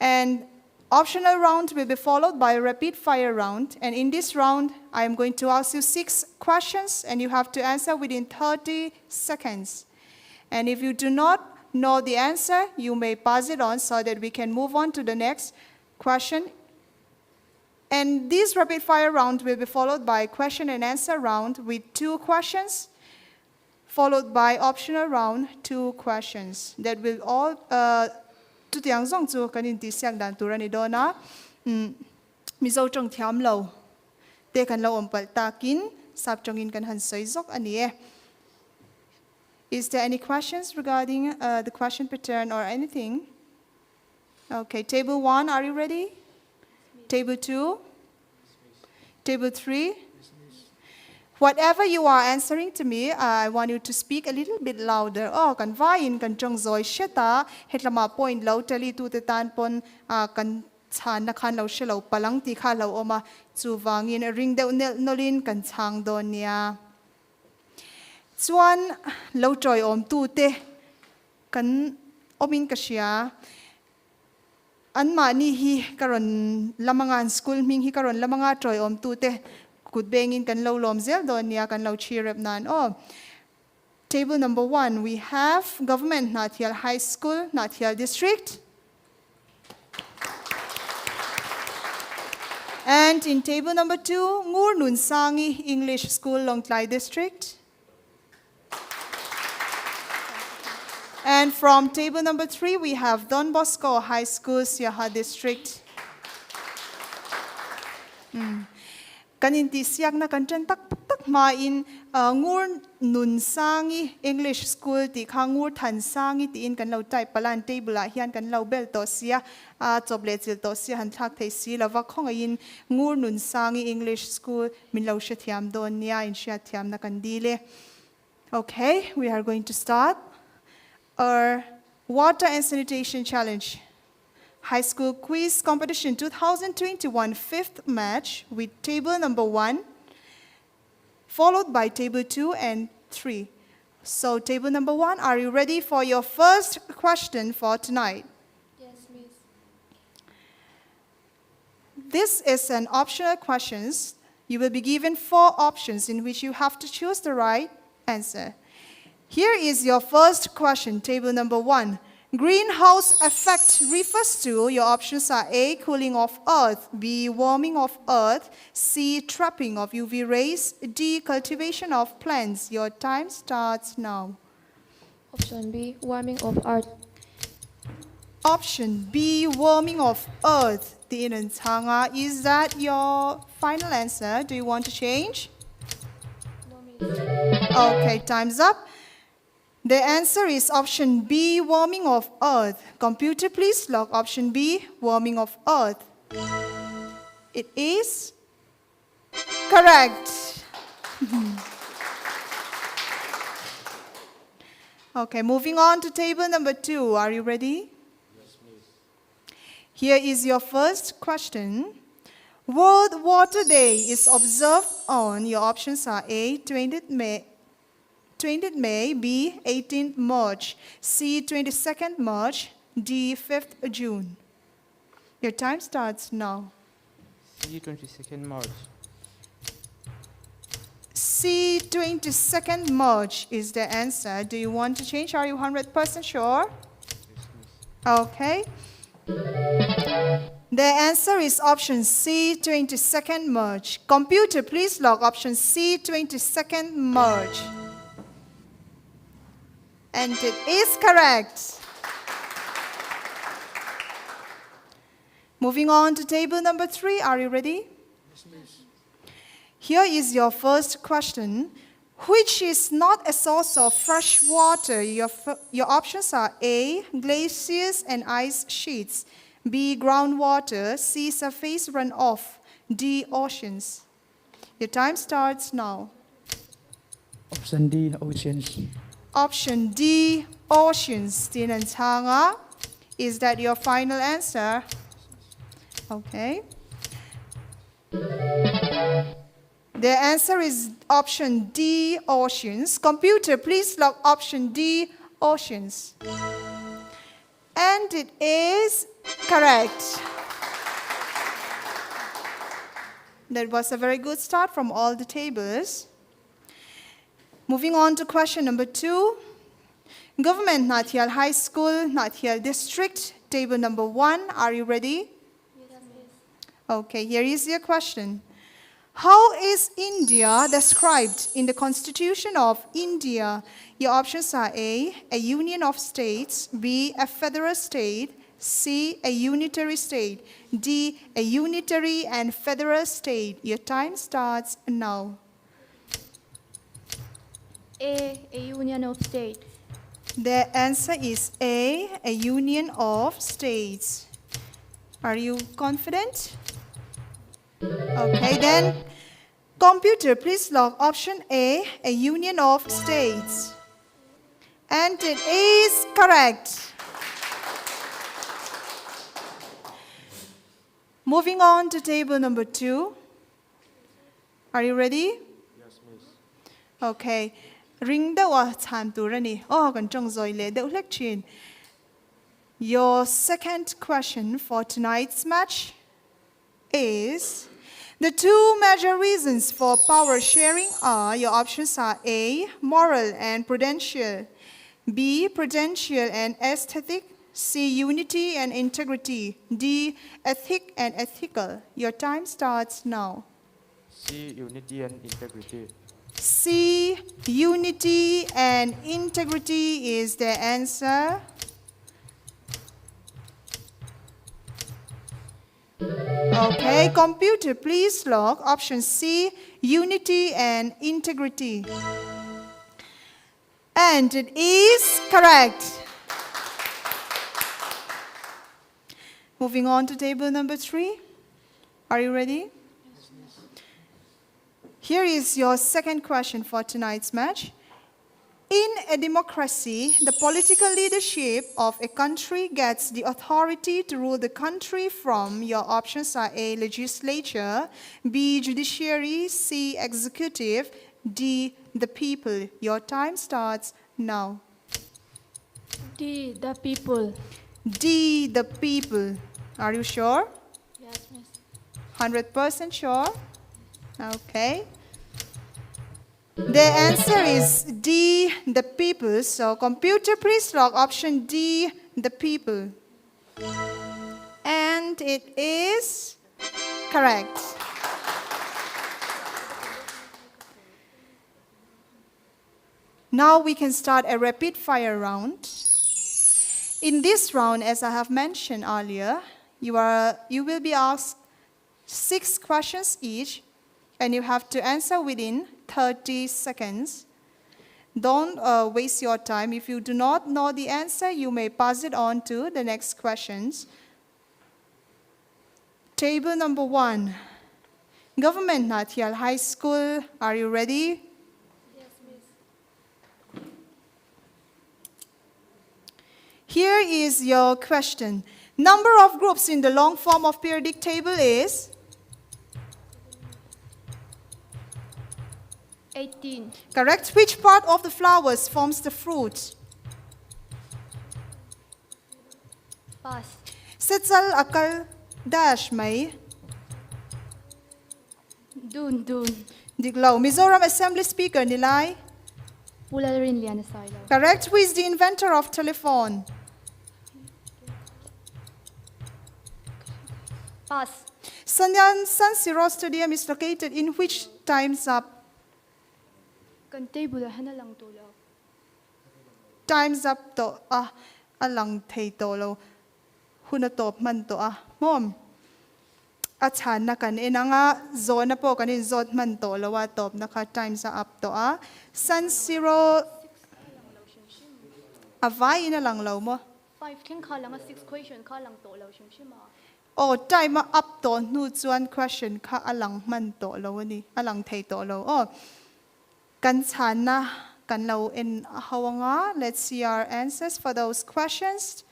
And optional round will be followed by a rapid fire round. And in this round, I am going to ask you 6 questions, and you have to answer within 30 seconds. And if you do not know the answer, you may pass it on so that we can move on to the next question. And this rapid fire round will be followed by question and answer round with 2 questions, followed by optional round 2 questions. That will all tu tiang zong zu kanin ti siak dan turani dona mizo chong thiam lo te kan lo ompal takin sap chongin kan han soi zok ani. Is there any questions regarding the question pattern or anything? Okay, table 1, are you ready? Table 2? Table 3? Whatever you are answering to me, I want you to speak a little bit louder. Oh, kan vain kan chong zoi sheta hetlama point lo tali tu te tan pon kan chan na khan lo shelo palang ti kha lo oma chu wangin ring deuh nolin kan chang don nia. Chuan lo troi om tu te kan omin ka sia anma ni hi karon lamangan school ming hi karon lamanga troi om tu te kut bengin kan lo lom zel don nia kan lo chirep nan. Oh, table number 1 we have Government Nathial High School Nathial District. And in table number 2, Ngur Nun Sangi English School, Longklai District. And from table number 3, we have Don Bosco High School, Siaha District. Kaninti siyak na kanchen tak ma in Ngur Nun Sangi English School ti Ngur Tan Sangi ti in kan lau tai palan table a hian kan lau bel to sia choble chil to sia han thak thei si lawak khong in Ngur Nun Sangi English School min lau she thiam don nia in sha thiam na kan dile. Okay, we are going to start our water and sanitation challenge. High School Quiz Competition 2021 fifth match with table number 1, followed by table 2 and 3. So table number 1, are you ready for your first question for tonight? Yes, Miss. This is an optional question. You will be given 4 options in which you have to choose the right answer. Here is your first question, table number 1. Greenhouse effect refers to, your options are A, cooling of Earth, B, warming of Earth, C, trapping of UV rays, D, cultivation of plants. Your time starts now. Option B, warming of Earth. Option B, warming of Earth. Is that your final answer? Do you want to change? No, Miss. Okay, time's up. The answer is option B, warming of Earth. Computer, please log option B, warming of Earth. It is correct. Okay, moving on to table number 2. Are you ready? Yes, Miss. Here is your first question. World Water Day is observed on, your options are A, 20th May, B, 18th March, C, 22nd March, D, 5th June. Your time starts now. C, 22nd March. C, 22nd March is the answer. Do you want to change? Are you 100% sure? Yes, Miss. Okay. The answer is option C, 22nd March. Computer, please log option C, 22nd March. And it is correct. Moving on to table number 3. Are you ready? Yes, Miss. Here is your first question. Which is not a source of fresh water? Your options are A, glaciers and ice sheets, B, groundwater, C, surface runoff, D, oceans. Your time starts now. Option D, oceans. Option D, oceans. Is that your final answer? Okay. The answer is option D, oceans. Computer, please log option D, oceans. And it is correct. That was a very good start from all the tables. Moving on to question number 2. Government Nathial High School, Nathial District, table number 1. Are you ready? Yes, Miss. Okay, here is your question. How is India described in the Constitution of India? Your options are A, a union of states, B, a federal state, C, a unitary state, D, a unitary and federal state. Your time starts now. A union of states. The answer is A, a union of states. Are you confident? Okay, then computer, please log option A, a union of states. And it is correct. Moving on to table number 2. Are you ready? Yes, Miss. Okay. Ring the wa time to rani. Oh, kan chong zoi le de ulek chin. Your second question for tonight's match is, the 2 major reasons for power sharing are, your options are A, moral and prudential, B, prudential and aesthetic, C. Unity and integrity. D. Ethic and ethical. Your time starts now. C. Unity and integrity. C. Unity and integrity is the answer. Okay, computer, please log option C, unity and integrity. And it is correct. Moving on to table number 3. Are you ready? Here is your second question for tonight's match. In a democracy, the political leadership of a country gets the authority to rule the country from, your options are A, legislature, B, judiciary, C, executive, D, the people. Your time starts now. D, the people. D, the people. Are you sure? Yes, miss. 100% sure? Okay. The answer is D, the people. So computer, please log option D, the people. And it is correct. Now we can start a rapid fire round. In this round, as I have mentioned earlier, you will be asked 6 questions each, and you have to answer within 30 seconds. Don't waste your time. If you do not know the answer, you may pass it on to the next questions. Table number 1. Government Nathial High School. Are you ready? Yes, miss. Here is your question. Number of groups in the long form of periodic table is? 18. Correct. Which part of the flowers forms the fruit? Pass. Sitzal akal dash may? Dun. Diglaw. Mizoram Assembly Speaker Nilay? Pularin lian silo. Correct. Who is the inventor of telephone? Pass. San Siro Stadium is located in which time's up? Kan table hana lang tulaw. Time's up to alang thay tolo. Hunatop man to mom. At na kan nga zona po kanin zot man to lawa top naka times up to San Siro avay na lang law mo. 5 king ka lang 6 question ka lang tulaw shimshima. Oh, time up to nu chuan question ka alang man to law ni alang thay to law. Oh. Kan na kan law in hawanga. Let's see our answers for those questions.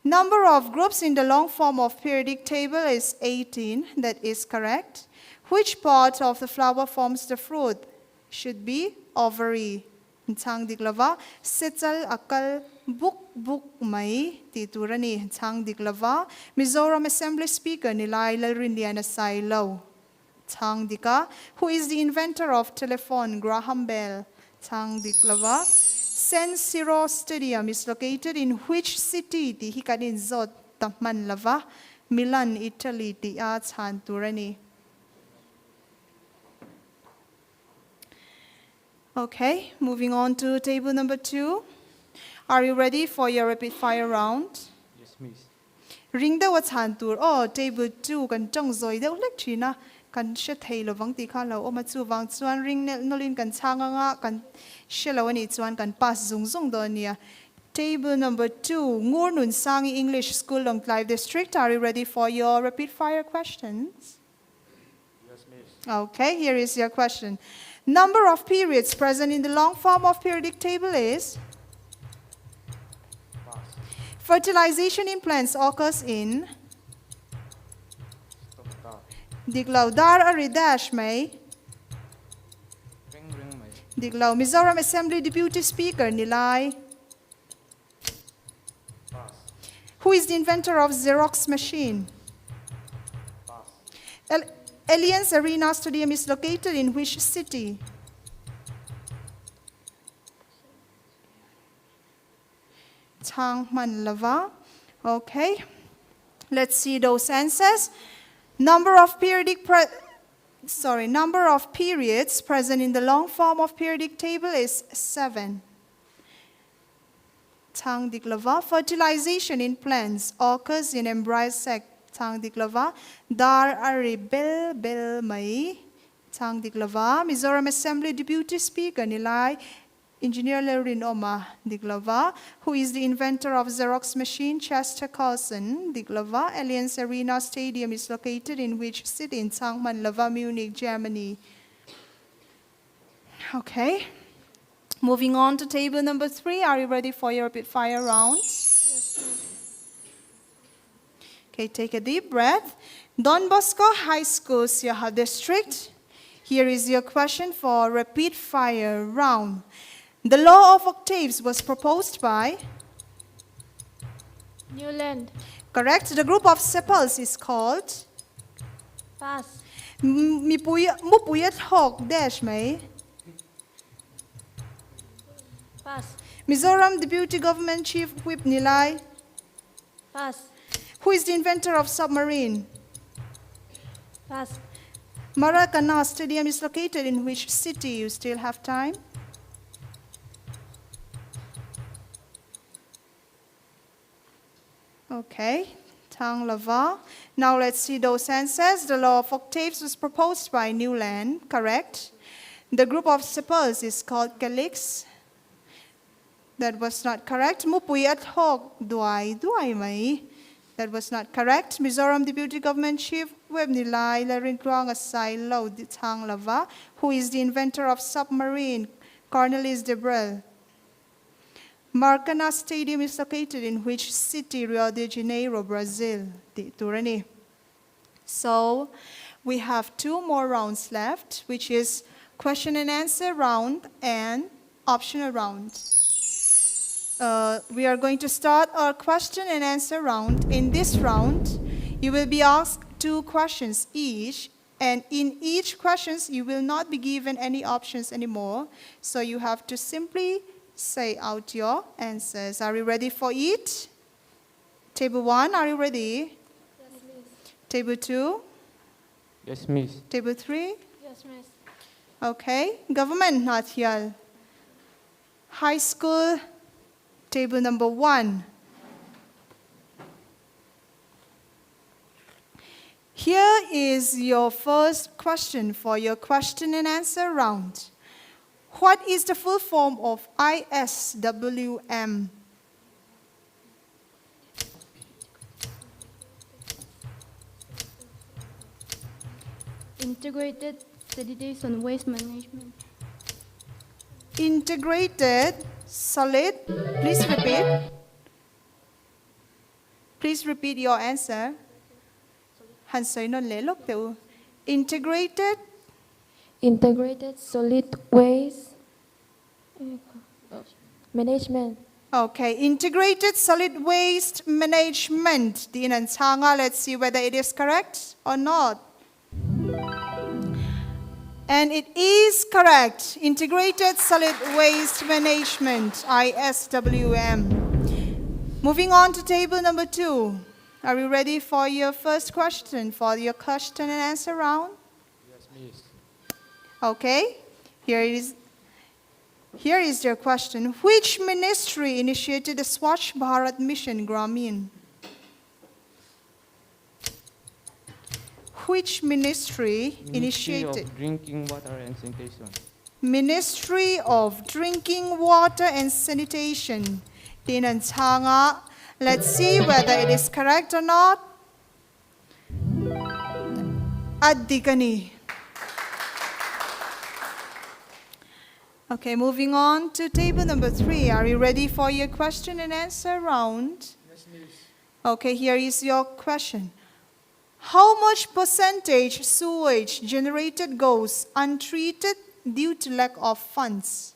Number of groups in the long form of periodic table is 18. That is correct. Which part of the flower forms the fruit? Should be ovary. Chang diklava. Sitzal akal buk may titurani. Chang diklava. Mizoram Assembly Speaker Nilay Lalrindiana Silo. Chang dika. Who is the inventor of telephone? Graham Bell. Chang diklava. San Siro Stadium is located in which city? Ti hikanin zot taman lava. Milan, Italy. Ti chan turani. Okay, moving on to table number 2. Are you ready for your rapid fire round? Yes, miss. Ring the what's hand tour. Oh, table 2 kan chong zoi de lectrina kan she thei lo wang ti kha lo o ma chu wang chuan ring nolin kan changa nga kan she lo ani chuan kan pass zung do nia. Table number 2, Ngur Nun Sangi English School, Long Clive District. Are you ready for your rapid fire questions? Yes, miss. Okay, here is your question. Number of periods present in the long form of periodic table is? Pass. Fertilization in plants occurs in? Stomata. Diglaw dar aridash may? Ring may. Diglaw Mizoram Assembly Deputy Speaker Nilay? Pass. Who is the inventor of Xerox machine? Pass. Allianz Arena Stadium is located in which city? Chang Man Lava. Okay, let's see those answers. Number of periods present in the long form of periodic table is 7. Thang diklava, fertilization in plants occurs in embryonic sac. Thang diklava, dar ari bel mai. Thang diklava, Mizoram Assembly Deputy Speaker Nilai, Engineer Lerin Oma Diglava, who is the inventor of Xerox machine, Chester Carlson Diglava. Allianz Arena Stadium is located in which city? In Zangmanlava, Munich, Germany. Okay. Moving on to table number 3. Are you ready for your rapid fire round? Okay, take a deep breath. Don Bosco High School, Siaha District. Here is your question for rapid fire round. The law of octaves was proposed by? Newland. Correct. The group of sepals is called? Pass. Mupuyat hog dash may? Pass. Mizoram Deputy Government Chief Whip Nilai? Pass. Who is the inventor of submarine? Pass. Maracana Stadium is located in which city? You still have time. Okay, Tang Lava. Now let's see those answers. The law of octaves was proposed by Newland, correct. The group of sepals is called calyx. That was not correct. Mupuyat hog duai mai. That was not correct. Mizoram Deputy Government Chief Web Nilai Larin Kluang Asai Lo Tang Lava, who is the inventor of submarine, Cornelis de Brel. Maracana Stadium is located in which city? Rio de Janeiro, Brazil. So we have 2 more rounds left, which is question and answer round and optional round. We are going to start our question and answer round. In this round, you will be asked 2 questions each, and in each questions, you will not be given any options anymore. So you have to simply say out your answers. Are you ready for it? Table 1, are you ready? Yes, miss. Table 2? Yes, miss. Table 3? Yes, miss. Okay. Government Natyal. High school, table number 1. Here is your first question for your question and answer round. What is the full form of ISWM? Integrated Sanitation Waste Management. Integrated solid. Please repeat. Please repeat your answer. Hansay non le lok teu. Integrated solid waste management. Okay, integrated solid waste management. Let's see whether it is correct or not. And it is correct. Integrated solid waste management, ISWM. Moving on to table number 2. Are you ready for your first question, for your question and answer round? Yes, miss. Okay, here is your question. Which ministry initiated the Swachh Bharat Mission Gramin? Which ministry initiated? Of Drinking Water and Sanitation. Ministry of Drinking Water and Sanitation. Let's see whether it is correct or not. Addikani. Okay, moving on to table number 3. Are you ready for your question and answer round? Yes, miss. Okay, here is your question. How much percentage sewage generated goes untreated due to lack of funds?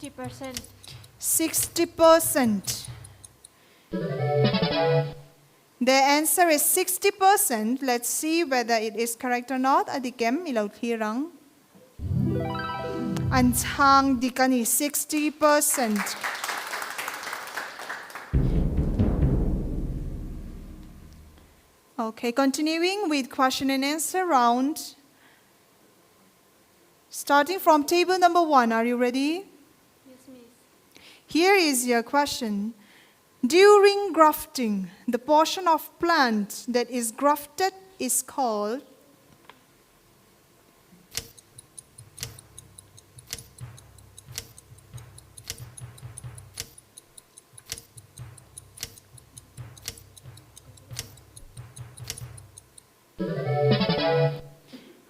%. 60%. The answer is 60%. Let's see whether it is correct or not. Adikem ilaw tirang. Anchang dikani 60%. Okay, continuing with question and answer round. Starting from table number 1, are you ready? Yes, Miss. Here is your question. During grafting, the portion of plant that is grafted is called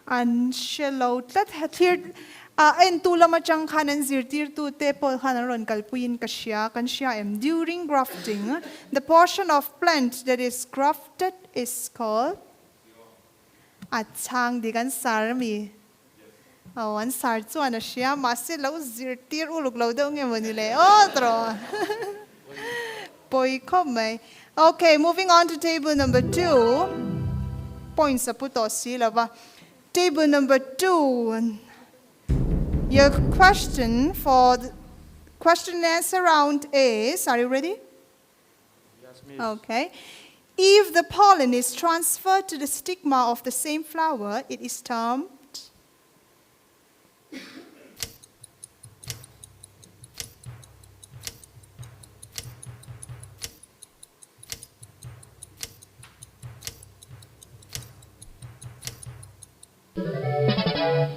Anshalotat hatir en tula machang kanan zirtir tu te pol kanaron kalpuin kasya em. During grafting, the portion of plant that is grafted is called Atang digan sarmi. An sar chuan a siya masi lo zirtir uluk lo daw nge manile. Otro. Poi komay. Okay, moving on to table number 2. Points sa puto sila ba? Table number 2. Your question for the question and answer round is, are you ready? Yes, Miss. Okay. If the pollen is transferred to the stigma of the same flower, it is termed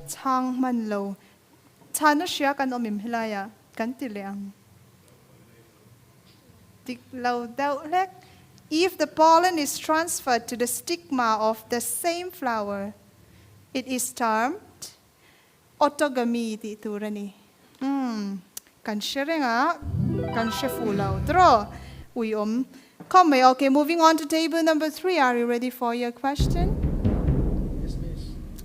Chang man lo. Chana siya kan omim hilaya. Kan tileang. Tik lo daw lek. If the pollen is transferred to the stigma of the same flower, it is termed autogamy ti turani. Kan siya nga. Kan siya fulaw. Draw. Uyom. Come, okay, moving on to table number 3. Are you ready for your question?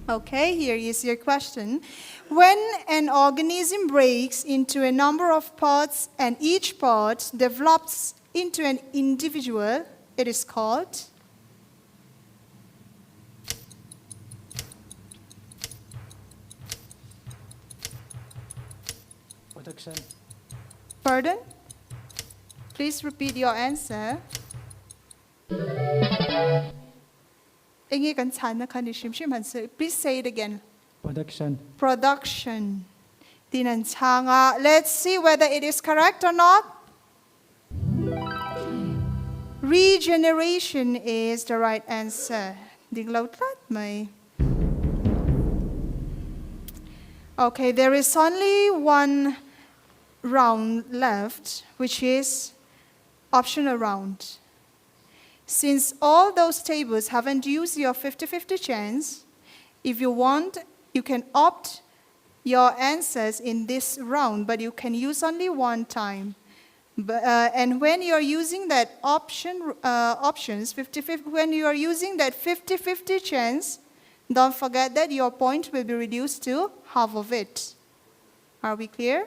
Okay, here is your question. When an organism breaks into a number of parts and each part develops into an individual, it is called Production. Pardon? Please repeat your answer. Please say it again. Production. Production. Let's see whether it is correct or not. Regeneration is the right answer. Okay, there is only one round left, which is optional round. Since all those tables haven't used your 50-50 chance, if you want, you can opt your answers in this round, but you can use only one time. And when you are using that when you are using that 50-50 chance, don't forget that your point will be reduced to half of it. Are we clear?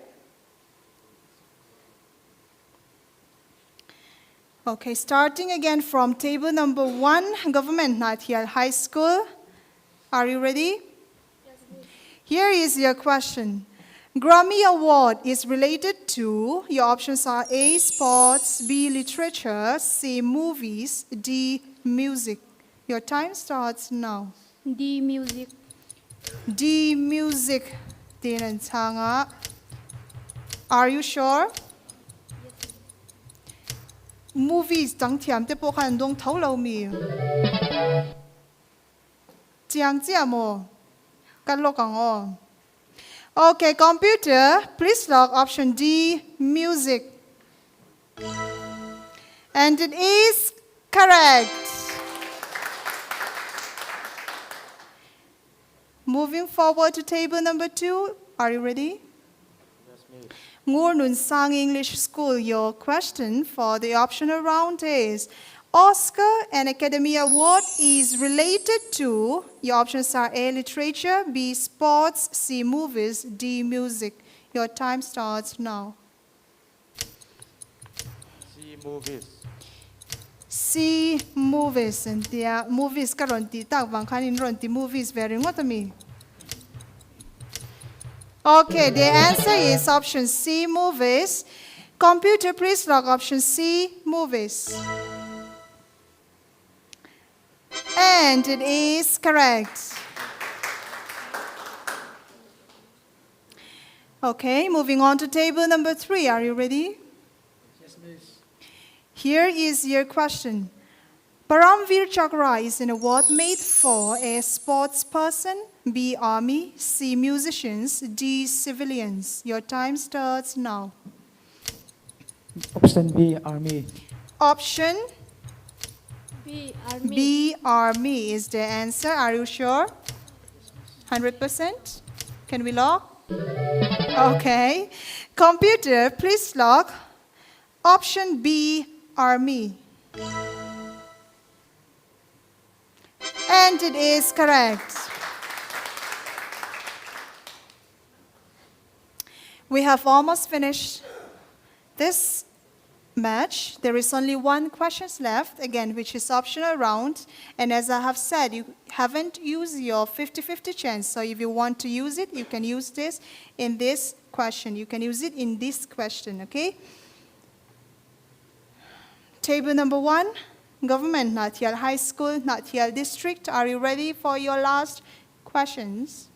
Okay, starting again from table number 1, Government Natyal High School. Are you ready? Yes, Miss. Here is your question. Grammy Award is related to, your options are A, sports, B, literature, C, movies, D, music. Your time starts now. D, music. D, music. Are you sure? Movies tang tiam te po kan dong thau lo mi. Jiang jia mo. Kan lo kang o. Okay, computer, please log option D, music. And it is correct. Moving forward to table number 2. Are you ready? Yes, Miss. Ngur Nun Sang English School, your question for the optional round is, Oscar and Academy Award is related to, your options are A, literature, B, sports, C, movies, D, music. Your time starts now. C, movies. C movies and the movies karonti tak bang kanin ronti movies very ngotami. Okay, the answer is option C movies. Computer, please log option C movies. And it is correct. Okay, moving on to table number 3. Are you ready? Yes, miss. Here is your question. Paramveer Chakra is an award made for A. Sports person, B. Army, C. Musicians, D. Civilians. Your time starts now. Option B, Army. Option B. Army. B. Army is the answer. Are you sure? 100%? Can we log? Okay. Computer, please log option B. Army. And it is correct. We have almost finished this match. There is only one question left, again, which is optional round. And as I have said, you haven't used your 50-50 chance. So if you want to use it, you can use this in this question. You can use it in this question, okay? Table number 1, Government Natyal High School, Natyal District. Are you ready for your last questions?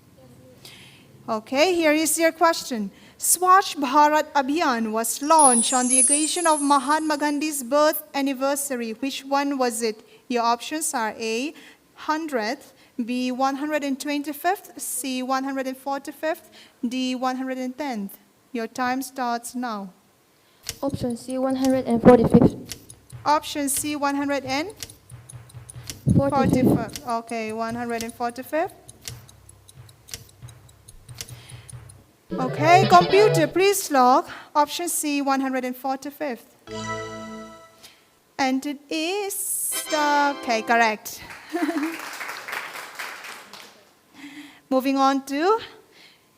Okay, here is your question. Swachh Bharat Abhiyan was launched on the occasion of Mahatma Gandhi's birth anniversary. Which one was it? Your options are A, 100th, B, 125th, C, 145th, D, 110th. Your time starts now. Option C, 145th. Option C, 145th. Okay, 145th. Okay, computer, please log option C, 145th. And it is, okay, correct. Moving on to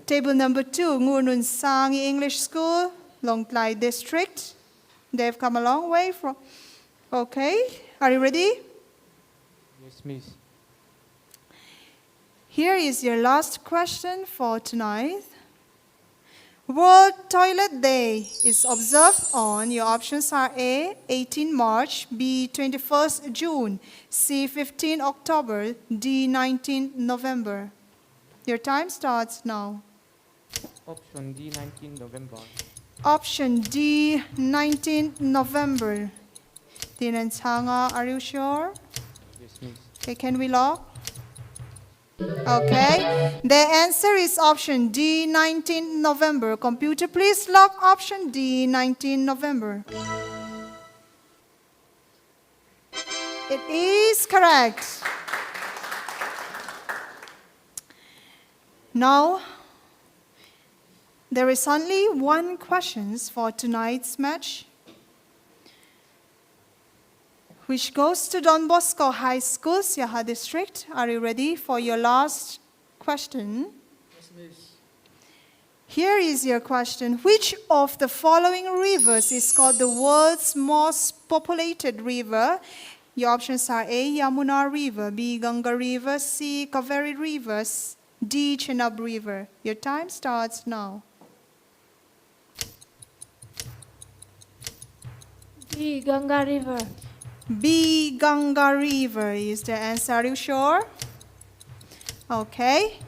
table number 2, Ngurnun Sangi English School, Long Tlai District. They've come a long way from, okay, are you ready? Yes, miss. Here is your last question for tonight. World Toilet Day is observed on, your options are A, 18 March, B, 21st June, C, 15 October, D, 19 November. Your time starts now. Option D, 19 November. Option D, 19 November. Dinantanga, are you sure? Yes, miss. Okay, can we log? Okay, the answer is option D, 19 November. Computer, please log option D, 19 November. It is correct. Now, there is only one question for tonight's match, which goes to Don Bosco High School, Siaha District. Are you ready for your last question? Yes, miss. Here is your question. Which of the following rivers is called the world's most populated river? Your options are A, Yamuna River, B, Ganga River, C, Kaveri River, D, Chenab River. Your time starts now. B, Ganga River. B, Ganga River is the answer. Are you sure? Okay.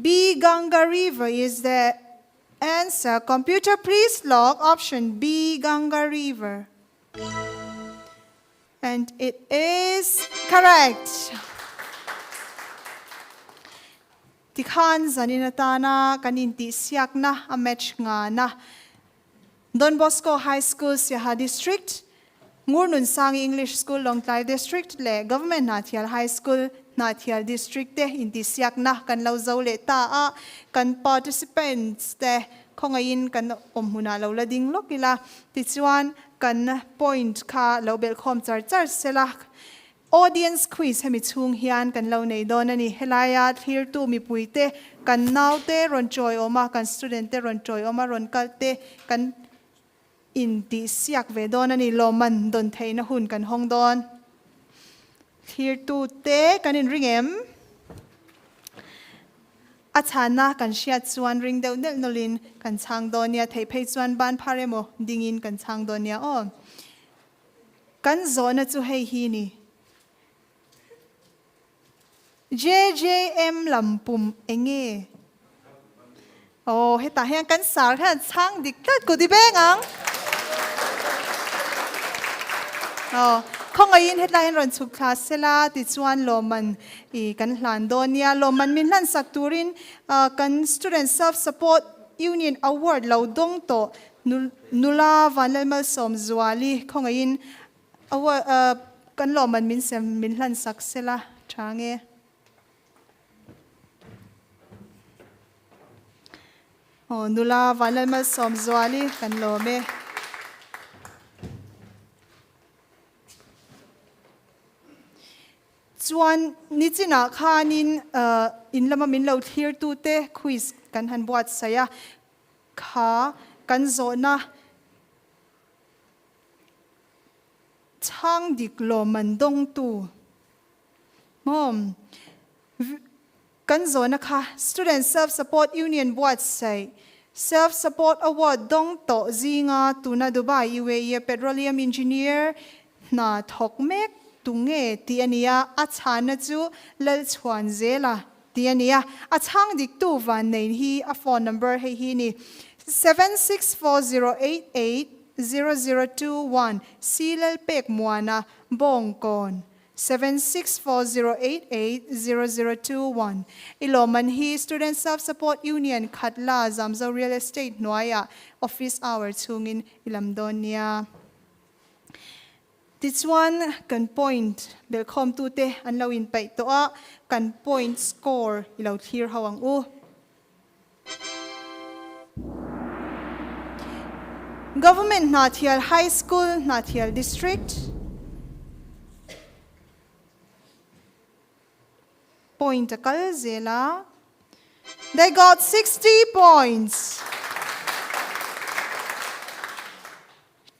B, Ganga River is the answer. Computer, please log option B, Ganga River. And it is correct. Tikhan zaninatana kaninti siak na a match nga na. Don Bosco High School, Siaha District, Ngurnun Sangi English School, Long Tlai District, le Government Natyal High School, Natyal District, te inti siak na kan lau zau le ta a kan participants te kongayin kan omhuna lau lading lokila tichuan kan point ka lau bel khom char sela audience quiz hemi chung hian kan lau nei don ani helaya here tu mi puite kan naute ron choi oma kan student te ron choi oma ron kalte kan in ti siak ve don ani loman don theina hun kan hong don clear tu te kan in ringem achana kan shiat chuan ring deuh del nolin kan chang donia thei phei chuan ban pharemo dingin kan chang donia o kan zona chu hei hi ni JJM lampum enge oh heta hian kan sar han chang dik tat ko di beng ang oh khong ain headline ron chu class sela ti chuan loman I kan hlan donia loman min hlan sak turin kan student self support union award lo dong to nula vanlemal som zwali khong ain award kan loman min sem min hlan sak sela thange oh nula vanlemal som zwali kan lo me chuan nichina khanin in lama min lo thir tu te quiz kan han buat saya kha kan zona chang dik lo mandong tu mom kan zona kha student self support union buat sai self support award dong to zinga tuna dubai iwe petroleum engineer na thok mek tunge tiania achana chu lal chhuan zela tiania achang dik tu van nei hi a phone number hei hi ni 7640880021 silal pek muana bongkon 7640880021 iloman hi student self support union khatla zamzo real estate noya office hour chungin ilamdonia Tichuan kan point belkom tu te an lo in pai to a kan point score ilo thir hawang u Government Nathial High School Nathial District point akal zela they got 60 points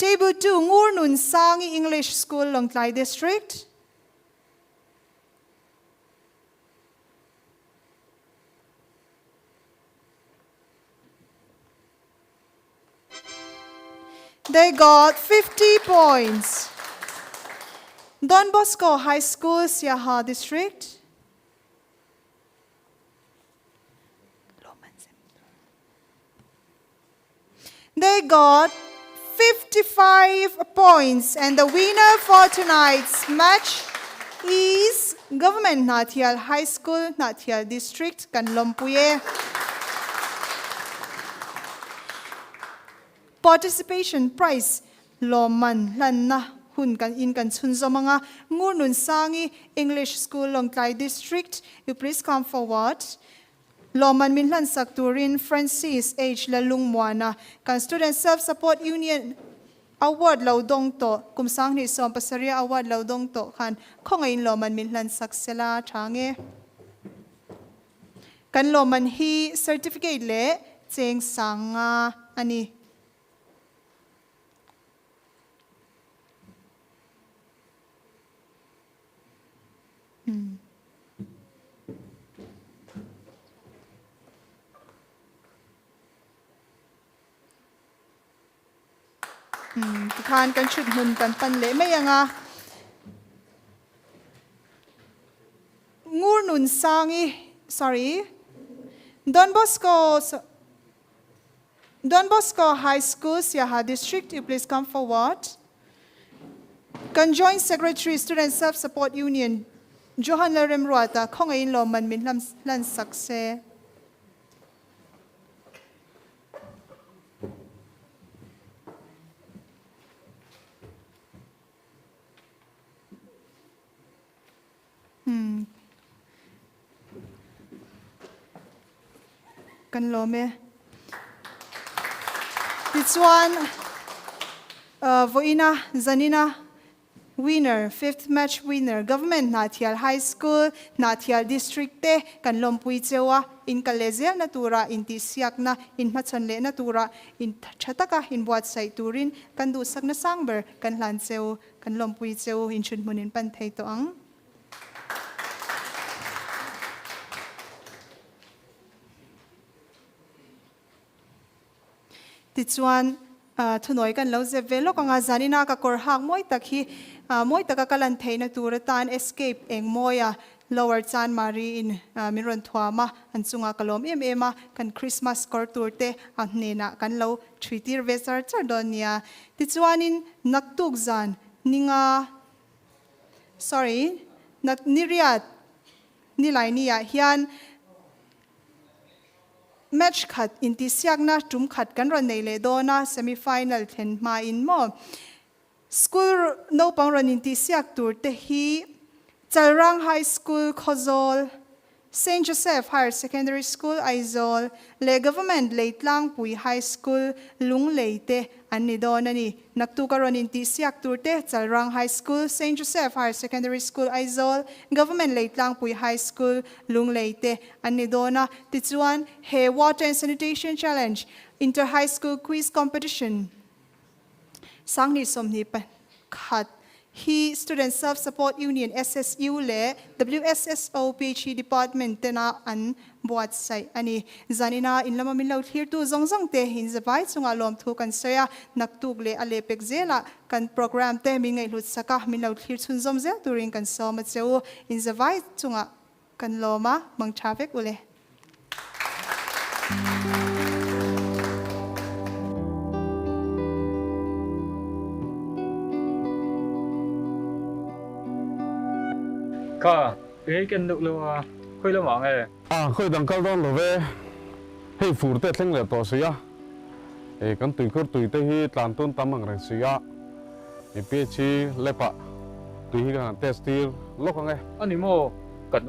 Table 2, Ngurnun Sangi English School, Longtlai District. They got 50 points. Don Bosco High School, Siaha District. They got 55 points, and the winner for tonight's match is Government Nathial High School, Nathial District, Kanlompuye. Participation prize Loman Lanna Hun kan in kan chunzo mga Ngurnun Sangi English School, Longtlai District. You please come forward. Loman Minlan Sakturin Francis H. Lalung Muana kan Student Self Support Union Award Laudong to kumsang ni som pasaria award Laudong to kan khongain Loman Minlan Saksela thange kan Loman hi certificate le cheng sanga ani Khan kan chut hun kan pan le mai anga Ngurnun Sangi Don Bosco High School Siaha District, you please come forward. Conjoined Secretary Student Self Support Union Johan Larem Ruata khongain Loman min lan sakse kan lome tichuan voina zanina winner, 5th match winner, Government Nathial High School, Nathial District te, kan lompui chewa, in kalezia natura, in tisiak na, in machanle natura, in chataka, in buat say turin, kan dusak na sangber, kan lanseo, kan lompui cheo, in chunmunin pantay to ang. Tichuan, thunoy kan lo zevelo kang zanina ka korhak moi takhi moi takakalan theina turatan escape eng moya lower chan mari in miron thwama anchunga kalom ema kan Christmas kor turte anena kan lo thritir vesar chardonia tichuanin naktuk zan ninga sorry nak niriat nilainia hian match khat inti siak na tum khat kan ron nei le do na semi final then ma in mo school no pang ron inti siak tur te hi Chalrang High School Khozol St Joseph Higher Secondary School Aizol le Government Leitlang Pui High School Lung Leite ani do na ni naktu karon inti siak tur te Chalrang High School St Joseph Higher Secondary School Aizol Government Leitlang Pui High School Lung Leite ani do na tichuan he Water and Sanitation Challenge Inter High School Quiz Competition sangni somni pa khat He Student Self-Support Union SSU le WSSO PhD Department tena an buat sai ani zanina in lama milaw here tu zongzong te hin zavai chunga lom thu kan soya naktuk le alepek zela kan program te mi ngai lut saka milaw here chun zom zel turing kan so ma cheu in zavai chunga kan loma mang traffic ule Ka, kan duk lo khoi lo mang e. Khoi dang kal don lo ve. Hei fur te thleng le to sia. Kan tui khur tui te hi tlan ton tamang rang sia. Pe chi lepa. Tui hi kan testir lo kang e. Ani mo kan